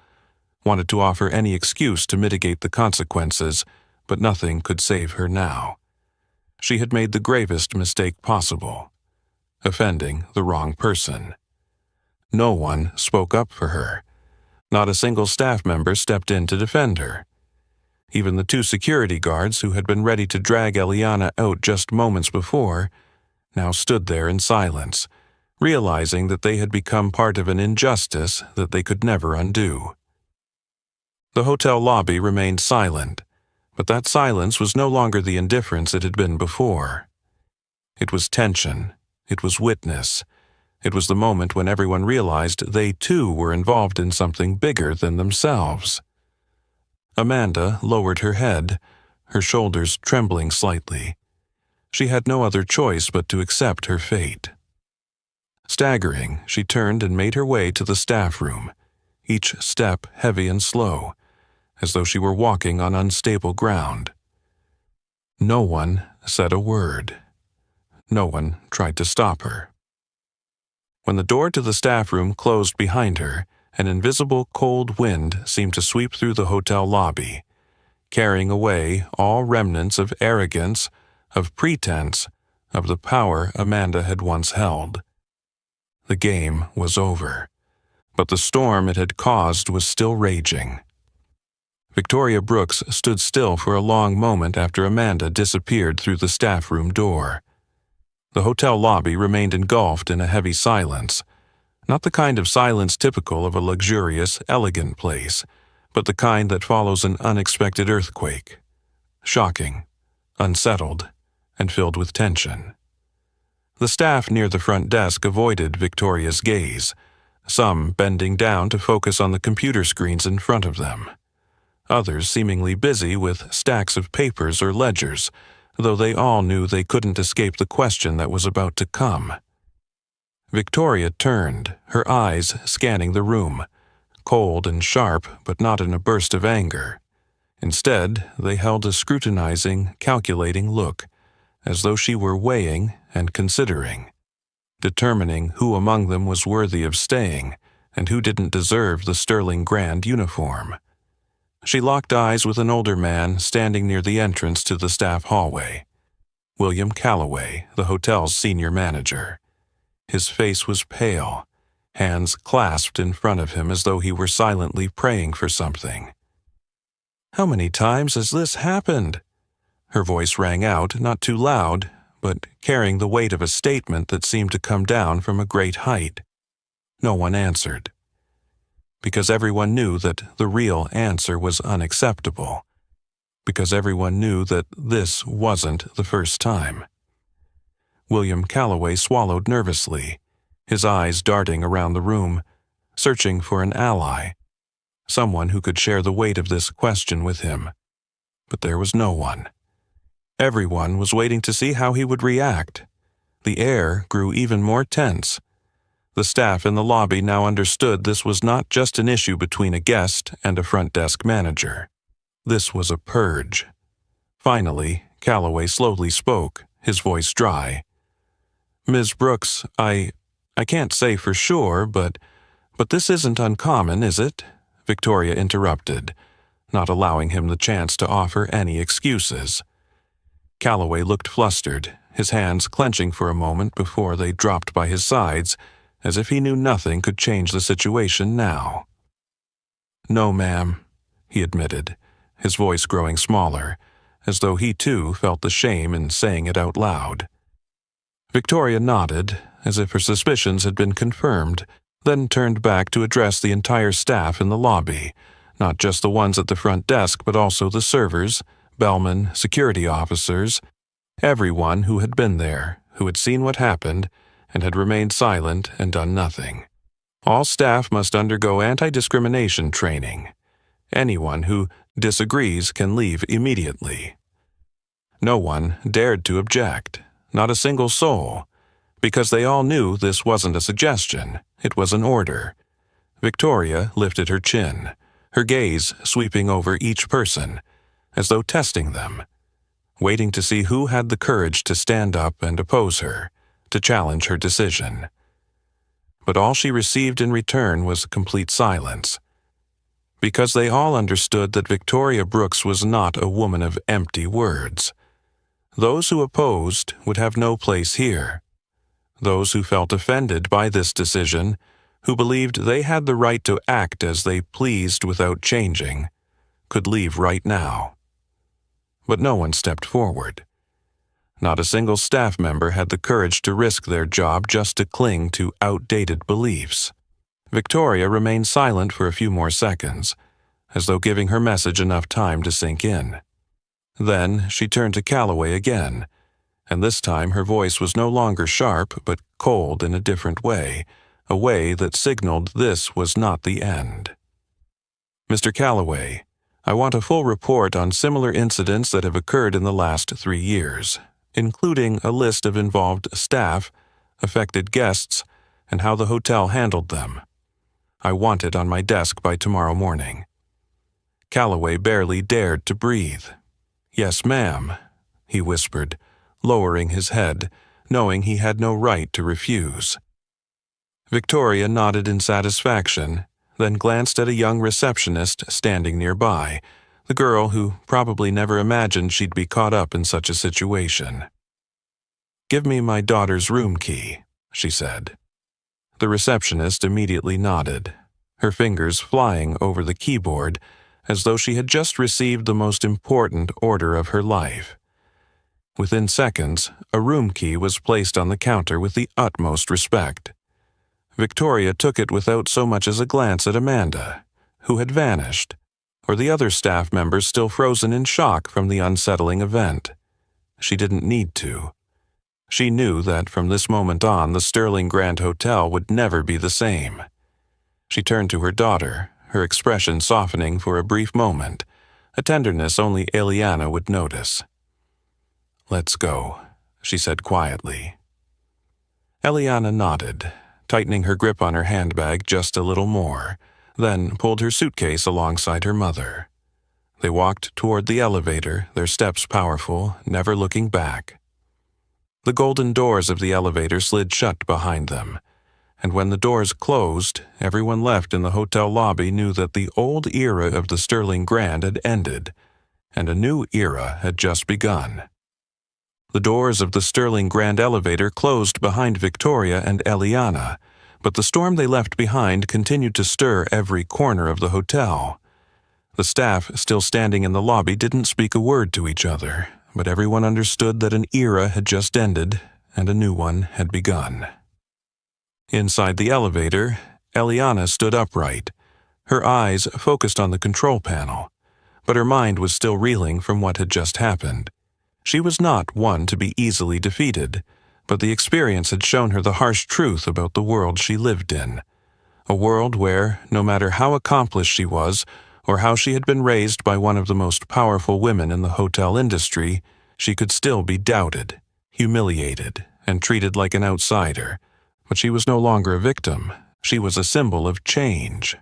wanted to offer any excuse to mitigate the consequences, but nothing could save her now. She had made the gravest mistake possible, offending the wrong person. No one spoke up for her. Not a single staff member stepped in to defend her. Even the 2 security guards who had been ready to drag Eliana out just moments before now stood there in silence, realizing that they had become part of an injustice that they could never undo. The hotel lobby remained silent, but that silence was no longer the indifference it had been before. It was tension. It was witness. It was the moment when everyone realized they too were involved in something bigger than themselves. Amanda lowered her head, her shoulders trembling slightly. She had no other choice but to accept her fate. Staggering, she turned and made her way to the staff room, each step heavy and slow, as though she were walking on unstable ground. No one said a word. No one tried to stop her. When the door to the staff room closed behind her, an invisible cold wind seemed to sweep through the hotel lobby, carrying away all remnants of arrogance, of pretense, of the power Amanda had once held. The game was over, but the storm it had caused was still raging. Victoria Brooks stood still for a long moment after Amanda disappeared through the staff room door. The hotel lobby remained engulfed in a heavy silence, not the kind of silence typical of a luxurious, elegant place, but the kind that follows an unexpected earthquake. Shocking, unsettled, and filled with tension. The staff near the front desk avoided Victoria's gaze, some bending down to focus on the computer screens in front of them. Others seemingly busy with stacks of papers or ledgers, though they all knew they couldn't escape the question that was about to come. Victoria turned, her eyes scanning the room, cold and sharp, but not in a burst of anger. Instead, they held a scrutinizing, calculating look, as though she were weighing and considering, determining who among them was worthy of staying and who didn't deserve the sterling grand uniform. She locked eyes with an older man standing near the entrance to the staff hallway. William Calloway, the hotel's senior manager. His face was pale, hands clasped in front of him as though he were silently praying for something. "How many times has this happened?" Her voice rang out, not too loud, but carrying the weight of a statement that seemed to come down from a great height. No one answered. Because everyone knew that the real answer was unacceptable. Because everyone knew that this wasn't the first time. William Calloway swallowed nervously, his eyes darting around the room, searching for an ally, someone who could share the weight of this question with him. But there was no one. Everyone was waiting to see how he would react. The air grew even more tense. The staff in the lobby now understood this was not just an issue between a guest and a front desk manager. This was a purge. Finally, Calloway slowly spoke, his voice dry. "Ms. Brooks, I can't say for sure, but this isn't uncommon, is it?" Victoria interrupted, not allowing him the chance to offer any excuses. Calloway looked flustered, his hands clenching for a moment before they dropped by his sides, as if he knew nothing could change the situation now. "No, ma'am," he admitted, his voice growing smaller, as though he too felt the shame in saying it out loud. Victoria nodded, as if her suspicions had been confirmed, then turned back to address the entire staff in the lobby, not just the ones at the front desk but also the servers, bellmen, security officers, everyone who had been there, who had seen what happened, and had remained silent and done nothing. All staff must undergo anti-discrimination training. Anyone who disagrees can leave immediately. No one dared to object, not a single soul, because they all knew this wasn't a suggestion, it was an order. Victoria lifted her chin, her gaze sweeping over each person, as though testing them, waiting to see who had the courage to stand up and oppose her, to challenge her decision. But all she received in return was complete silence, because they all understood that Victoria Brooks was not a woman of empty words. Those who opposed would have no place here. Those who felt offended by this decision, who believed they had the right to act as they pleased without changing, could leave right now. But no one stepped forward. Not a single staff member had the courage to risk their job just to cling to outdated beliefs. Victoria remained silent for a few more seconds, as though giving her message enough time to sink in. Then she turned to Calloway again, and this time her voice was no longer sharp but cold in a different way, a way that signaled this was not the end. "Mr. Calloway, I want a full report on similar incidents that have occurred in the last 3 years, including a list of involved staff, affected guests, and how the hotel handled them. I want it on my desk by tomorrow morning." Calloway barely dared to breathe. "Yes, ma'am," he whispered, lowering his head, knowing he had no right to refuse. Victoria nodded in satisfaction, then glanced at a young receptionist standing nearby, the girl who probably never imagined she'd be caught up in such a situation. "Give me my daughter's room key," she said. The receptionist immediately nodded, her fingers flying over the keyboard as though she had just received the most important order of her life. Within seconds, a room key was placed on the counter with the utmost respect. Victoria took it without so much as a glance at Amanda, who had vanished, or the other staff members still frozen in shock from the unsettling event. She didn't need to. She knew that from this moment on the Sterling Grand Hotel would never be the same. She turned to her daughter, her expression softening for a brief moment, a tenderness only Eliana would notice. "Let's go," she said quietly. Eliana nodded, tightening her grip on her handbag just a little more, then pulled her suitcase alongside her mother. They walked toward the elevator, their steps powerful, never looking back. The golden doors of the elevator slid shut behind them, and when the doors closed, everyone left in the hotel lobby knew that the old era of the Sterling Grand had ended, and a new era had just begun. The doors of the Sterling Grand elevator closed behind Victoria and Eliana, but the storm they left behind continued to stir every corner of the hotel. The staff still standing in the lobby didn't speak a word to each other, but everyone understood that an era had just ended and a new one had begun. Inside the elevator, Eliana stood upright, her eyes focused on the control panel, but her mind was still reeling from what had just happened. She was not one to be easily defeated, but the experience had shown her the harsh truth about the world she lived in, a world where, no matter how accomplished she was, or how she had been raised by one of the most powerful women in the hotel industry, she could still be doubted, humiliated, and treated like an outsider. But she was no longer a victim. She was a symbol of change.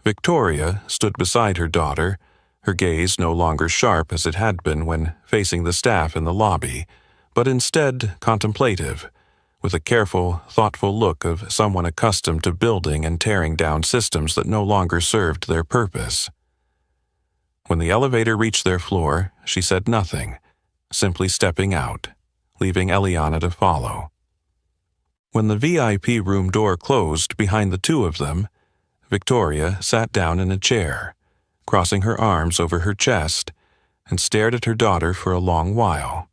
Victoria stood beside her daughter, her gaze no longer sharp as it had been when facing the staff in the lobby, but instead contemplative, with a careful, thoughtful look of someone accustomed to building and tearing down systems that no longer served their purpose. When the elevator reached their floor, she said nothing, simply stepping out, leaving Eliana to follow. When the VIP room door closed behind the two of them, Victoria sat down in a chair, crossing her arms over her chest, and stared at her daughter for a long while.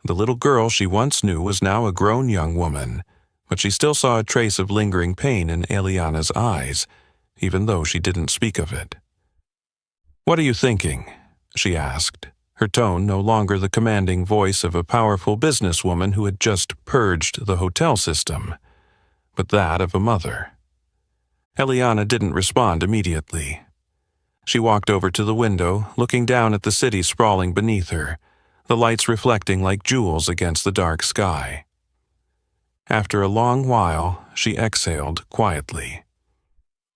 The little girl she once knew was now a grown young woman, but she still saw a trace of lingering pain in Eliana's eyes, even though she didn't speak of it. "What are you thinking?" she asked, her tone no longer the commanding voice of a powerful businesswoman who had just purged the hotel system, but that of a mother. Eliana didn't respond immediately. She walked over to the window, looking down at the city sprawling beneath her, the lights reflecting like jewels against the dark sky. After a long while, she exhaled quietly.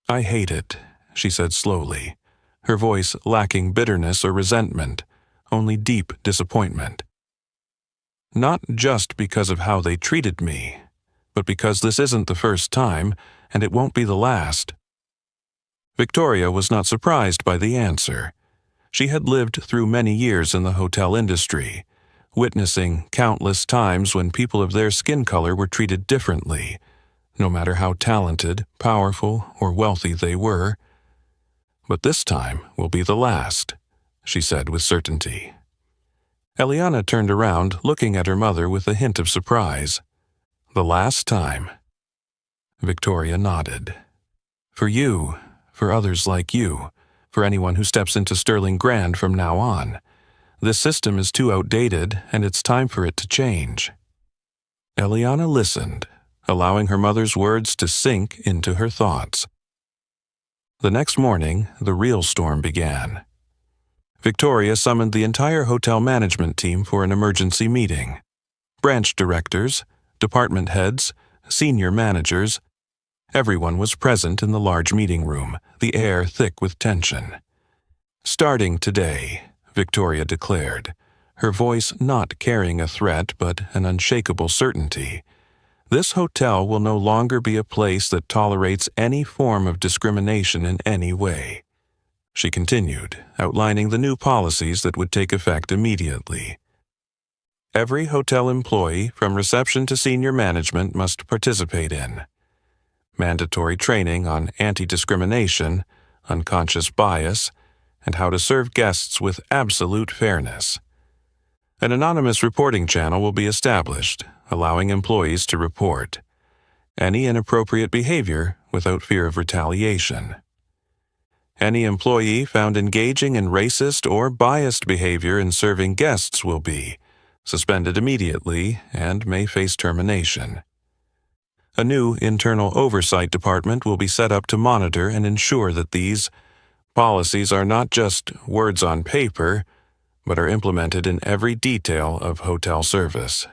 "I hate it," she said slowly, her voice lacking bitterness or resentment, only deep disappointment. "Not just because of how they treated me, but because this isn't the first time, and it won't be the last." Victoria was not surprised by the answer. She had lived through many years in the hotel industry, witnessing countless times when people of their skin color were treated differently, no matter how talented, powerful, or wealthy they were. "But this time will be the last," she said with certainty. Eliana turned around, looking at her mother with a hint of surprise. "The last time?" Victoria nodded. "For you, for others like you, for anyone who steps into Sterling Grand from now on. This system is too outdated, and it's time for it to change." Eliana listened, allowing her mother's words to sink into her thoughts. The next morning, the real storm began. Victoria summoned the entire hotel management team for an emergency meeting. Branch directors, department heads, senior managers, everyone was present in the large meeting room, the air thick with tension. "Starting today," Victoria declared, her voice not carrying a threat but an unshakable certainty, "this hotel will no longer be a place that tolerates any form of discrimination in any way." She continued, outlining the new policies that would take effect immediately. Every hotel employee, from reception to senior management, must participate in mandatory training on anti-discrimination, unconscious bias, and how to serve guests with absolute fairness. An anonymous reporting channel will be established, allowing employees to report any inappropriate behavior without fear of retaliation. Any employee found engaging in racist or biased behavior in serving guests will be suspended immediately and may face termination. A new internal oversight department will be set up to monitor and ensure that these policies are not just words on paper, but are implemented in every detail of hotel service.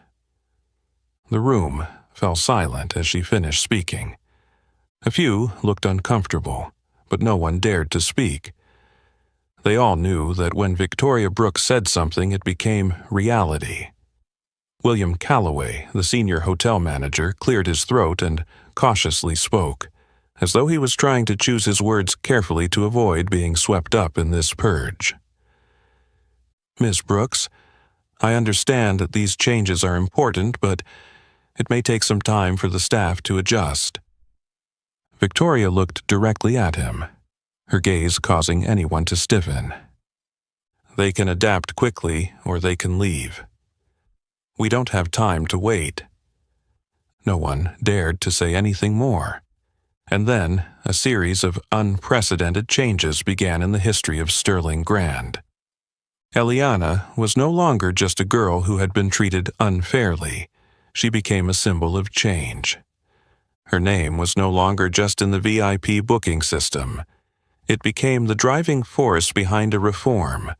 The room fell silent as she finished speaking. A few looked uncomfortable, but no one dared to speak. They all knew that when Victoria Brooks said something, it became reality. William Calloway, the senior hotel manager, cleared his throat and cautiously spoke, as though he was trying to choose his words carefully to avoid being swept up in this purge. "Ms. Brooks, I understand that these changes are important, but it may take some time for the staff to adjust." Victoria looked directly at him, her gaze causing anyone to stiffen. "They can adapt quickly, or they can leave. We don't have time to wait." No one dared to say anything more. And then, a series of unprecedented changes began in the history of Sterling Grand. Eliana was no longer just a girl who had been treated unfairly. She became a symbol of change. Her name was no longer just in the VIP booking system. It became the driving force behind a reform,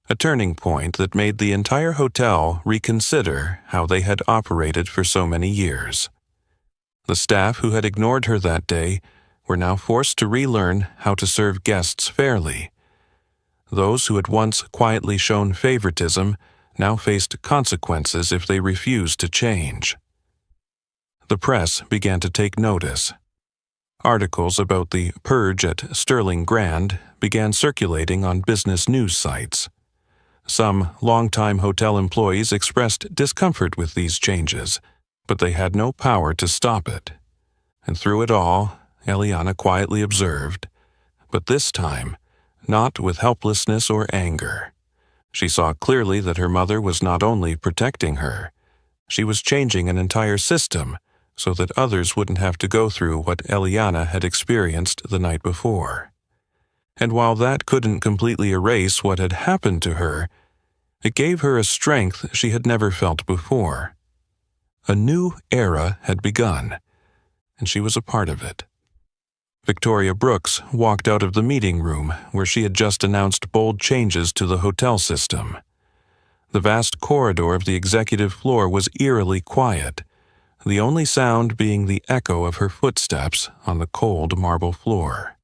a turning point that made the entire hotel reconsider how they had operated for so many years. The staff who had ignored her that day were now forced to relearn how to serve guests fairly. Those who had once quietly shown favoritism now faced consequences if they refused to change. The press began to take notice. Articles about the purge at Sterling Grand began circulating on business news sites. Some longtime hotel employees expressed discomfort with these changes, but they had no power to stop it. And through it all, Eliana quietly observed, but this time, not with helplessness or anger. She saw clearly that her mother was not only protecting her, she was changing an entire system so that others wouldn't have to go through what Eliana had experienced the night before. And while that couldn't completely erase what had happened to her, it gave her a strength she had never felt before. A new era had begun, and she was a part of it. Victoria Brooks walked out of the meeting room where she had just announced bold changes to the hotel system. The vast corridor of the executive floor was eerily quiet, the only sound being the echo of her footsteps on the cold marble floor.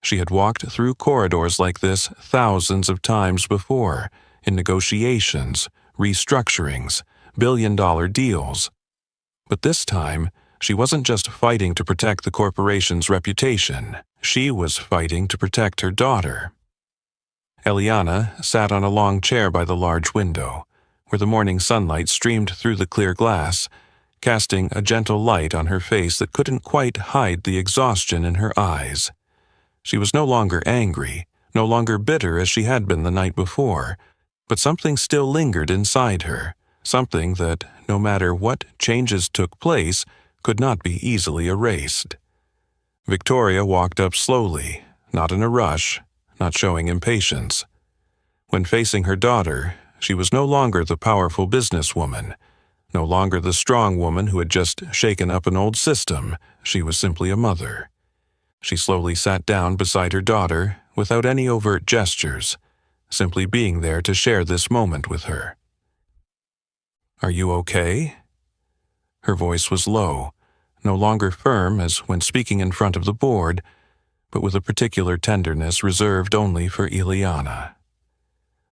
She had walked through corridors like this thousands of times before, in negotiations, restructurings, billion-dollar deals. But this time, she wasn't just fighting to protect the corporation's reputation. She was fighting to protect her daughter. Eliana sat on a long chair by the large window, where the morning sunlight streamed through the clear glass, casting a gentle light on her face that couldn't quite hide the exhaustion in her eyes. She was no longer angry, no longer bitter as she had been the night before, but something still lingered inside her, something that, no matter what changes took place, could not be easily erased. Victoria walked up slowly, not in a rush, not showing impatience. When facing her daughter, she was no longer the powerful businesswoman, no longer the strong woman who had just shaken up an old system. She was simply a mother. She slowly sat down beside her daughter without any overt gestures, simply being there to share this moment with her. "Are you okay?" Her voice was low, no longer firm as when speaking in front of the board, but with a particular tenderness reserved only for Eliana.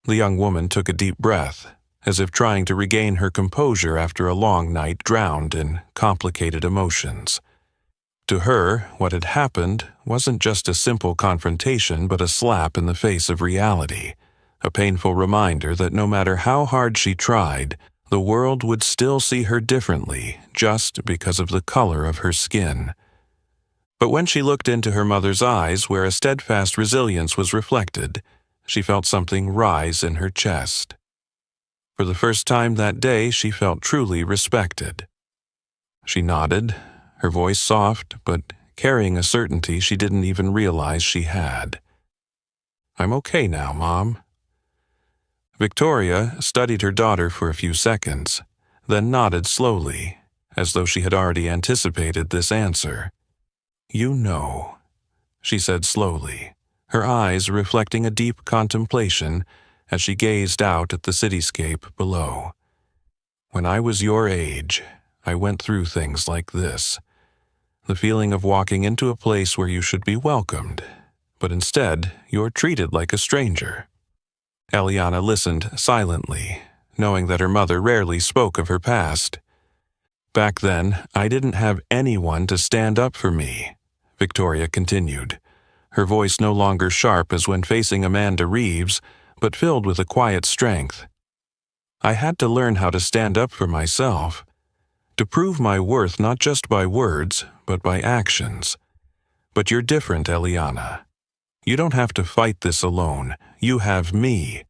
The young woman took a deep breath, as if trying to regain her composure after a long night drowned in complicated emotions. To her, what had happened wasn't just a simple confrontation but a slap in the face of reality, a painful reminder that no matter how hard she tried, the world would still see her differently just because of the color of her skin. But when she looked into her mother's eyes where a steadfast resilience was reflected, she felt something rise in her chest. For the first time that day, she felt truly respected. She nodded, her voice soft but carrying a certainty she didn't even realize she had. "I'm okay now, Mom." Victoria studied her daughter for a few seconds, then nodded slowly, as though she had already anticipated this answer. "You know," she said slowly, her eyes reflecting a deep contemplation as she gazed out at the cityscape below. "When I was your age, I went through things like this. The feeling of walking into a place where you should be welcomed, but instead you're treated like a stranger." Eliana listened silently, knowing that her mother rarely spoke of her past. "Back then, I didn't have anyone to stand up for me," Victoria continued, her voice no longer sharp as when facing Amanda Reeves, but filled with a quiet strength. "I had to learn how to stand up for myself, to prove my worth not just by words, but by actions. But you're different, Eliana. You don't have to fight this alone. You have me.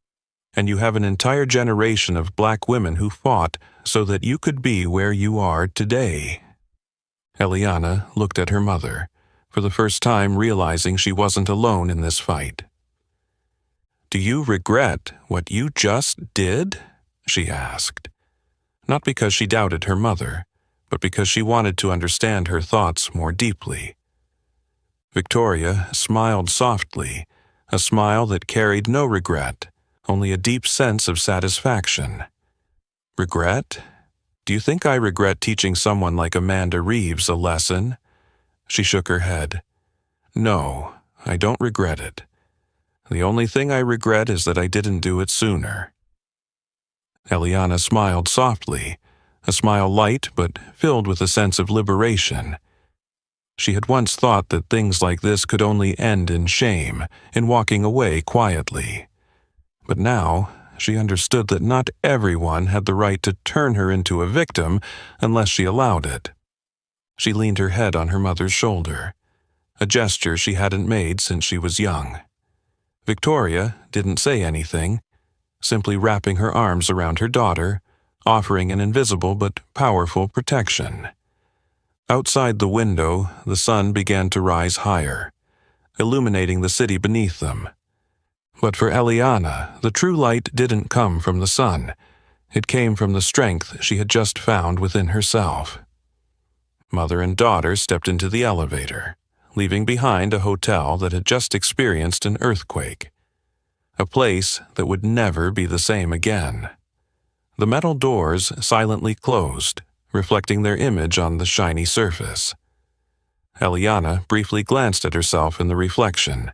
And you have an entire generation of Black women who fought so that you could be where you are today." Eliana looked at her mother, for the first time realizing she wasn't alone in this fight. "Do you regret what you just did?" she asked. Not because she doubted her mother, but because she wanted to understand her thoughts more deeply. Victoria smiled softly, a smile that carried no regret, only a deep sense of satisfaction. "Regret? Do you think I regret teaching someone like Amanda Reeves a lesson?" She shook her head. "No, I don't regret it. The only thing I regret is that I didn't do it sooner." Eliana smiled softly, a smile light but filled with a sense of liberation. She had once thought that things like this could only end in shame, in walking away quietly. But now she understood that not everyone had the right to turn her into a victim unless she allowed it. She leaned her head on her mother's shoulder, a gesture she hadn't made since she was young. Victoria didn't say anything, simply wrapping her arms around her daughter, offering an invisible but powerful protection. Outside the window, the sun began to rise higher, illuminating the city beneath them. But for Eliana, the true light didn't come from the sun. It came from the strength she had just found within herself. Mother and daughter stepped into the elevator, leaving behind a hotel that had just experienced an earthquake, a place that would never be the same again. The metal doors silently closed, reflecting their image on the shiny surface. Eliana briefly glanced at herself in the reflection,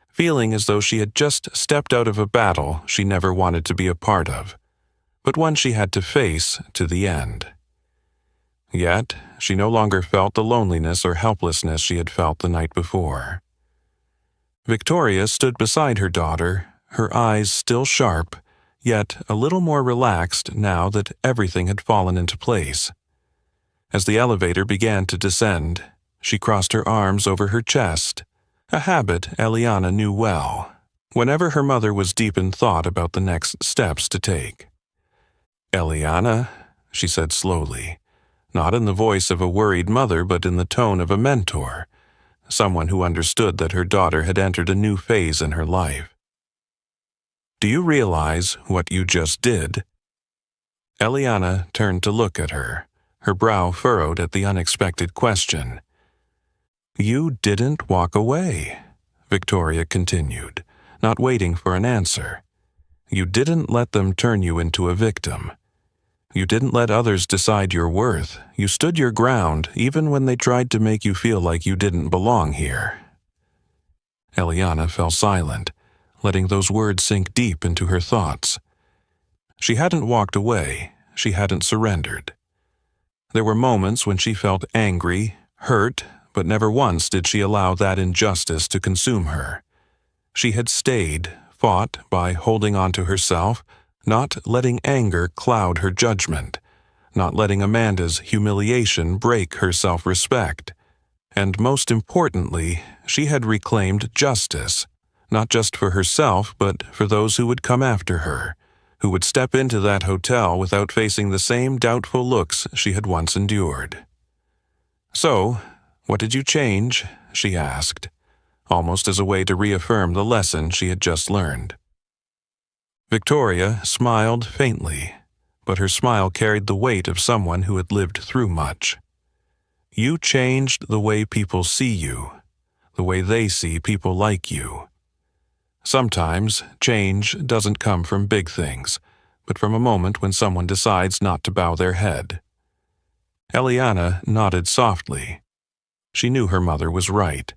feeling as though she had just stepped out of a battle she never wanted to be a part of, but one she had to face to the end. Yet, she no longer felt the loneliness or helplessness she had felt the night before. Victoria stood beside her daughter, her eyes still sharp, yet a little more relaxed now that everything had fallen into place. As the elevator began to descend, she crossed her arms over her chest, a habit Eliana knew well, whenever her mother was deep in thought about the next steps to take. "Eliana," she said slowly, not in the voice of a worried mother but in the tone of a mentor, someone who understood that her daughter had entered a new phase in her life. "Do you realize what you just did?" Eliana turned to look at her, her brow furrowed at the unexpected question. "You didn't walk away," Victoria continued, not waiting for an answer. "You didn't let them turn you into a victim. You didn't let others decide your worth. You stood your ground even when they tried to make you feel like you didn't belong here." Eliana fell silent, letting those words sink deep into her thoughts. She hadn't walked away, she hadn't surrendered. There were moments when she felt angry, hurt, but never once did she allow that injustice to consume her. She had stayed, fought by holding on to herself, not letting anger cloud her judgment, not letting Amanda's humiliation break her self-respect. And most importantly, she had reclaimed justice, not just for herself, but for those who would come after her, who would step into that hotel without facing the same doubtful looks she had once endured. "So, what did you change?" she asked, almost as a way to reaffirm the lesson she had just learned. Victoria smiled faintly, but her smile carried the weight of someone who had lived through much. "You changed the way people see you, the way they see people like you. Sometimes change doesn't come from big things, but from a moment when someone decides not to bow their head." Eliana nodded softly. She knew her mother was right.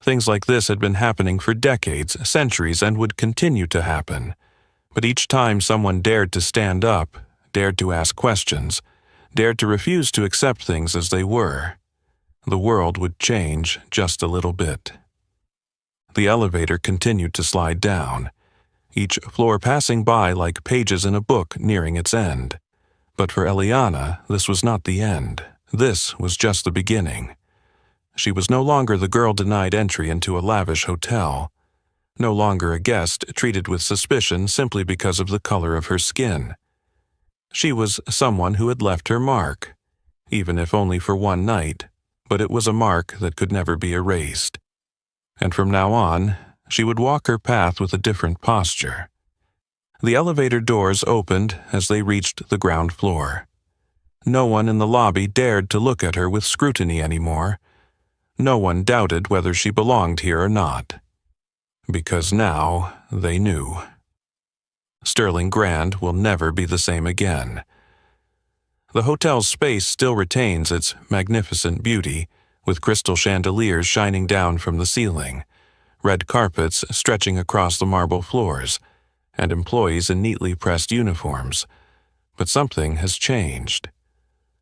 Things like this had been happening for decades, centuries, and would continue to happen. But each time someone dared to stand up, dared to ask questions, dared to refuse to accept things as they were, the world would change just a little bit. The elevator continued to slide down, each floor passing by like pages in a book nearing its end. But for Eliana, this was not the end. This was just the beginning. She was no longer the girl denied entry into a lavish hotel, no longer a guest treated with suspicion simply because of the color of her skin. She was someone who had left her mark, even if only for one night, but it was a mark that could never be erased. And from now on, she would walk her path with a different posture. The elevator doors opened as they reached the ground floor. No one in the lobby dared to look at her with scrutiny anymore. No one doubted whether she belonged here or not. Because now they knew. Sterling Grand will never be the same again. The hotel's space still retains its magnificent beauty, with crystal chandeliers shining down from the ceiling, red carpets stretching across the marble floors, and employees in neatly pressed uniforms. But something has changed.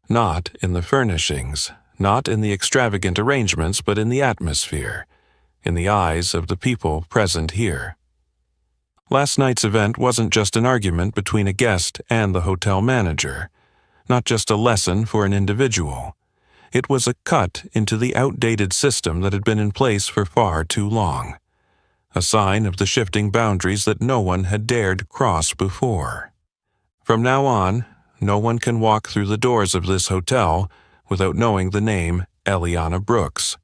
Not in the furnishings, not in the extravagant arrangements, but in the atmosphere, in the eyes of the people present here. Last night's event wasn't just an argument between a guest and the hotel manager, not just a lesson for an individual. It was a cut into the outdated system that had been in place for far too long, a sign of the shifting boundaries that no one had dared cross before. From now on, no one can walk through the doors of this hotel without knowing the name Eliana Brooks.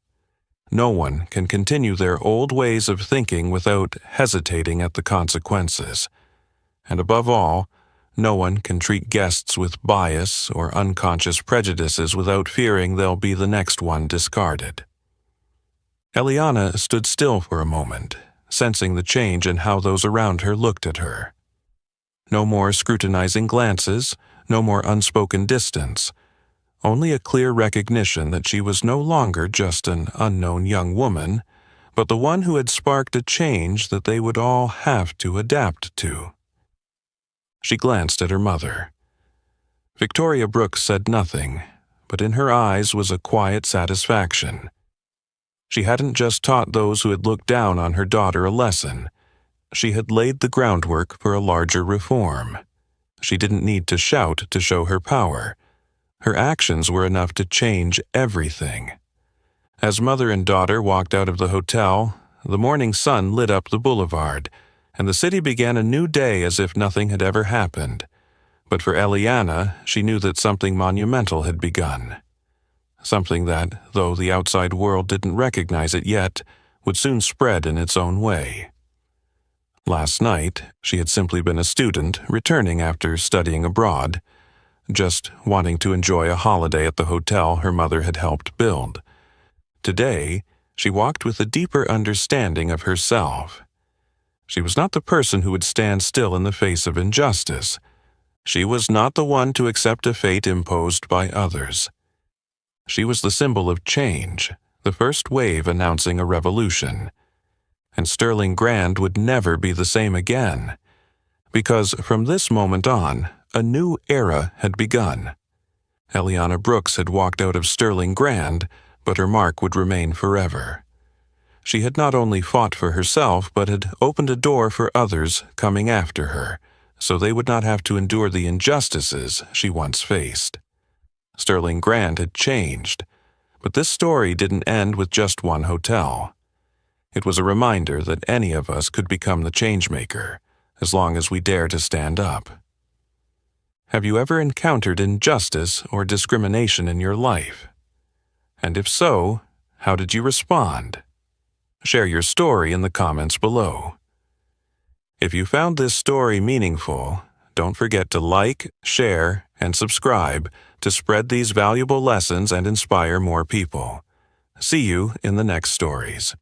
No one can continue their old ways of thinking without hesitating at the consequences. And above all, no one can treat guests with bias or unconscious prejudices without fearing they'll be the next one discarded. Eliana stood still for a moment, sensing the change in how those around her looked at her. No more scrutinizing glances, no more unspoken distance, only a clear recognition that she was no longer just an unknown young woman, but the one who had sparked a change that they would all have to adapt to. She glanced at her mother. Victoria Brooks said nothing, but in her eyes was a quiet satisfaction. She hadn't just taught those who had looked down on her daughter a lesson. She had laid the groundwork for a larger reform. She didn't need to shout to show her power. Her actions were enough to change everything. As mother and daughter walked out of the hotel, the morning sun lit up the boulevard, and the city began a new day as if nothing had ever happened. But for Eliana, she knew that something monumental had begun. Something that, though the outside world didn't recognize it yet, would soon spread in its own way. Last night, she had simply been a student returning after studying abroad, just wanting to enjoy a holiday at the hotel her mother had helped build. Today, she walked with a deeper understanding of herself. She was not the person who would stand still in the face of injustice. She was not the one to accept a fate imposed by others. She was the symbol of change, the first wave announcing a revolution. And Sterling Grand would never be the same again, because from this moment on, a new era had begun. Eliana Brooks had walked out of Sterling Grand, but her mark would remain forever. She had not only fought for herself, but had opened a door for others coming after her, so they would not have to endure the injustices she once faced. Sterling Grand had changed, but this story didn't end with just one hotel. It was a reminder that any of us could become the changemaker, as long as we dare to stand up. Have you ever encountered injustice or discrimination in your life? And if so, how did you respond? Share your story in the comments below. If you found this story meaningful, don't forget to like, share, and subscribe to spread these valuable lessons and inspire more people. See you in the next stories.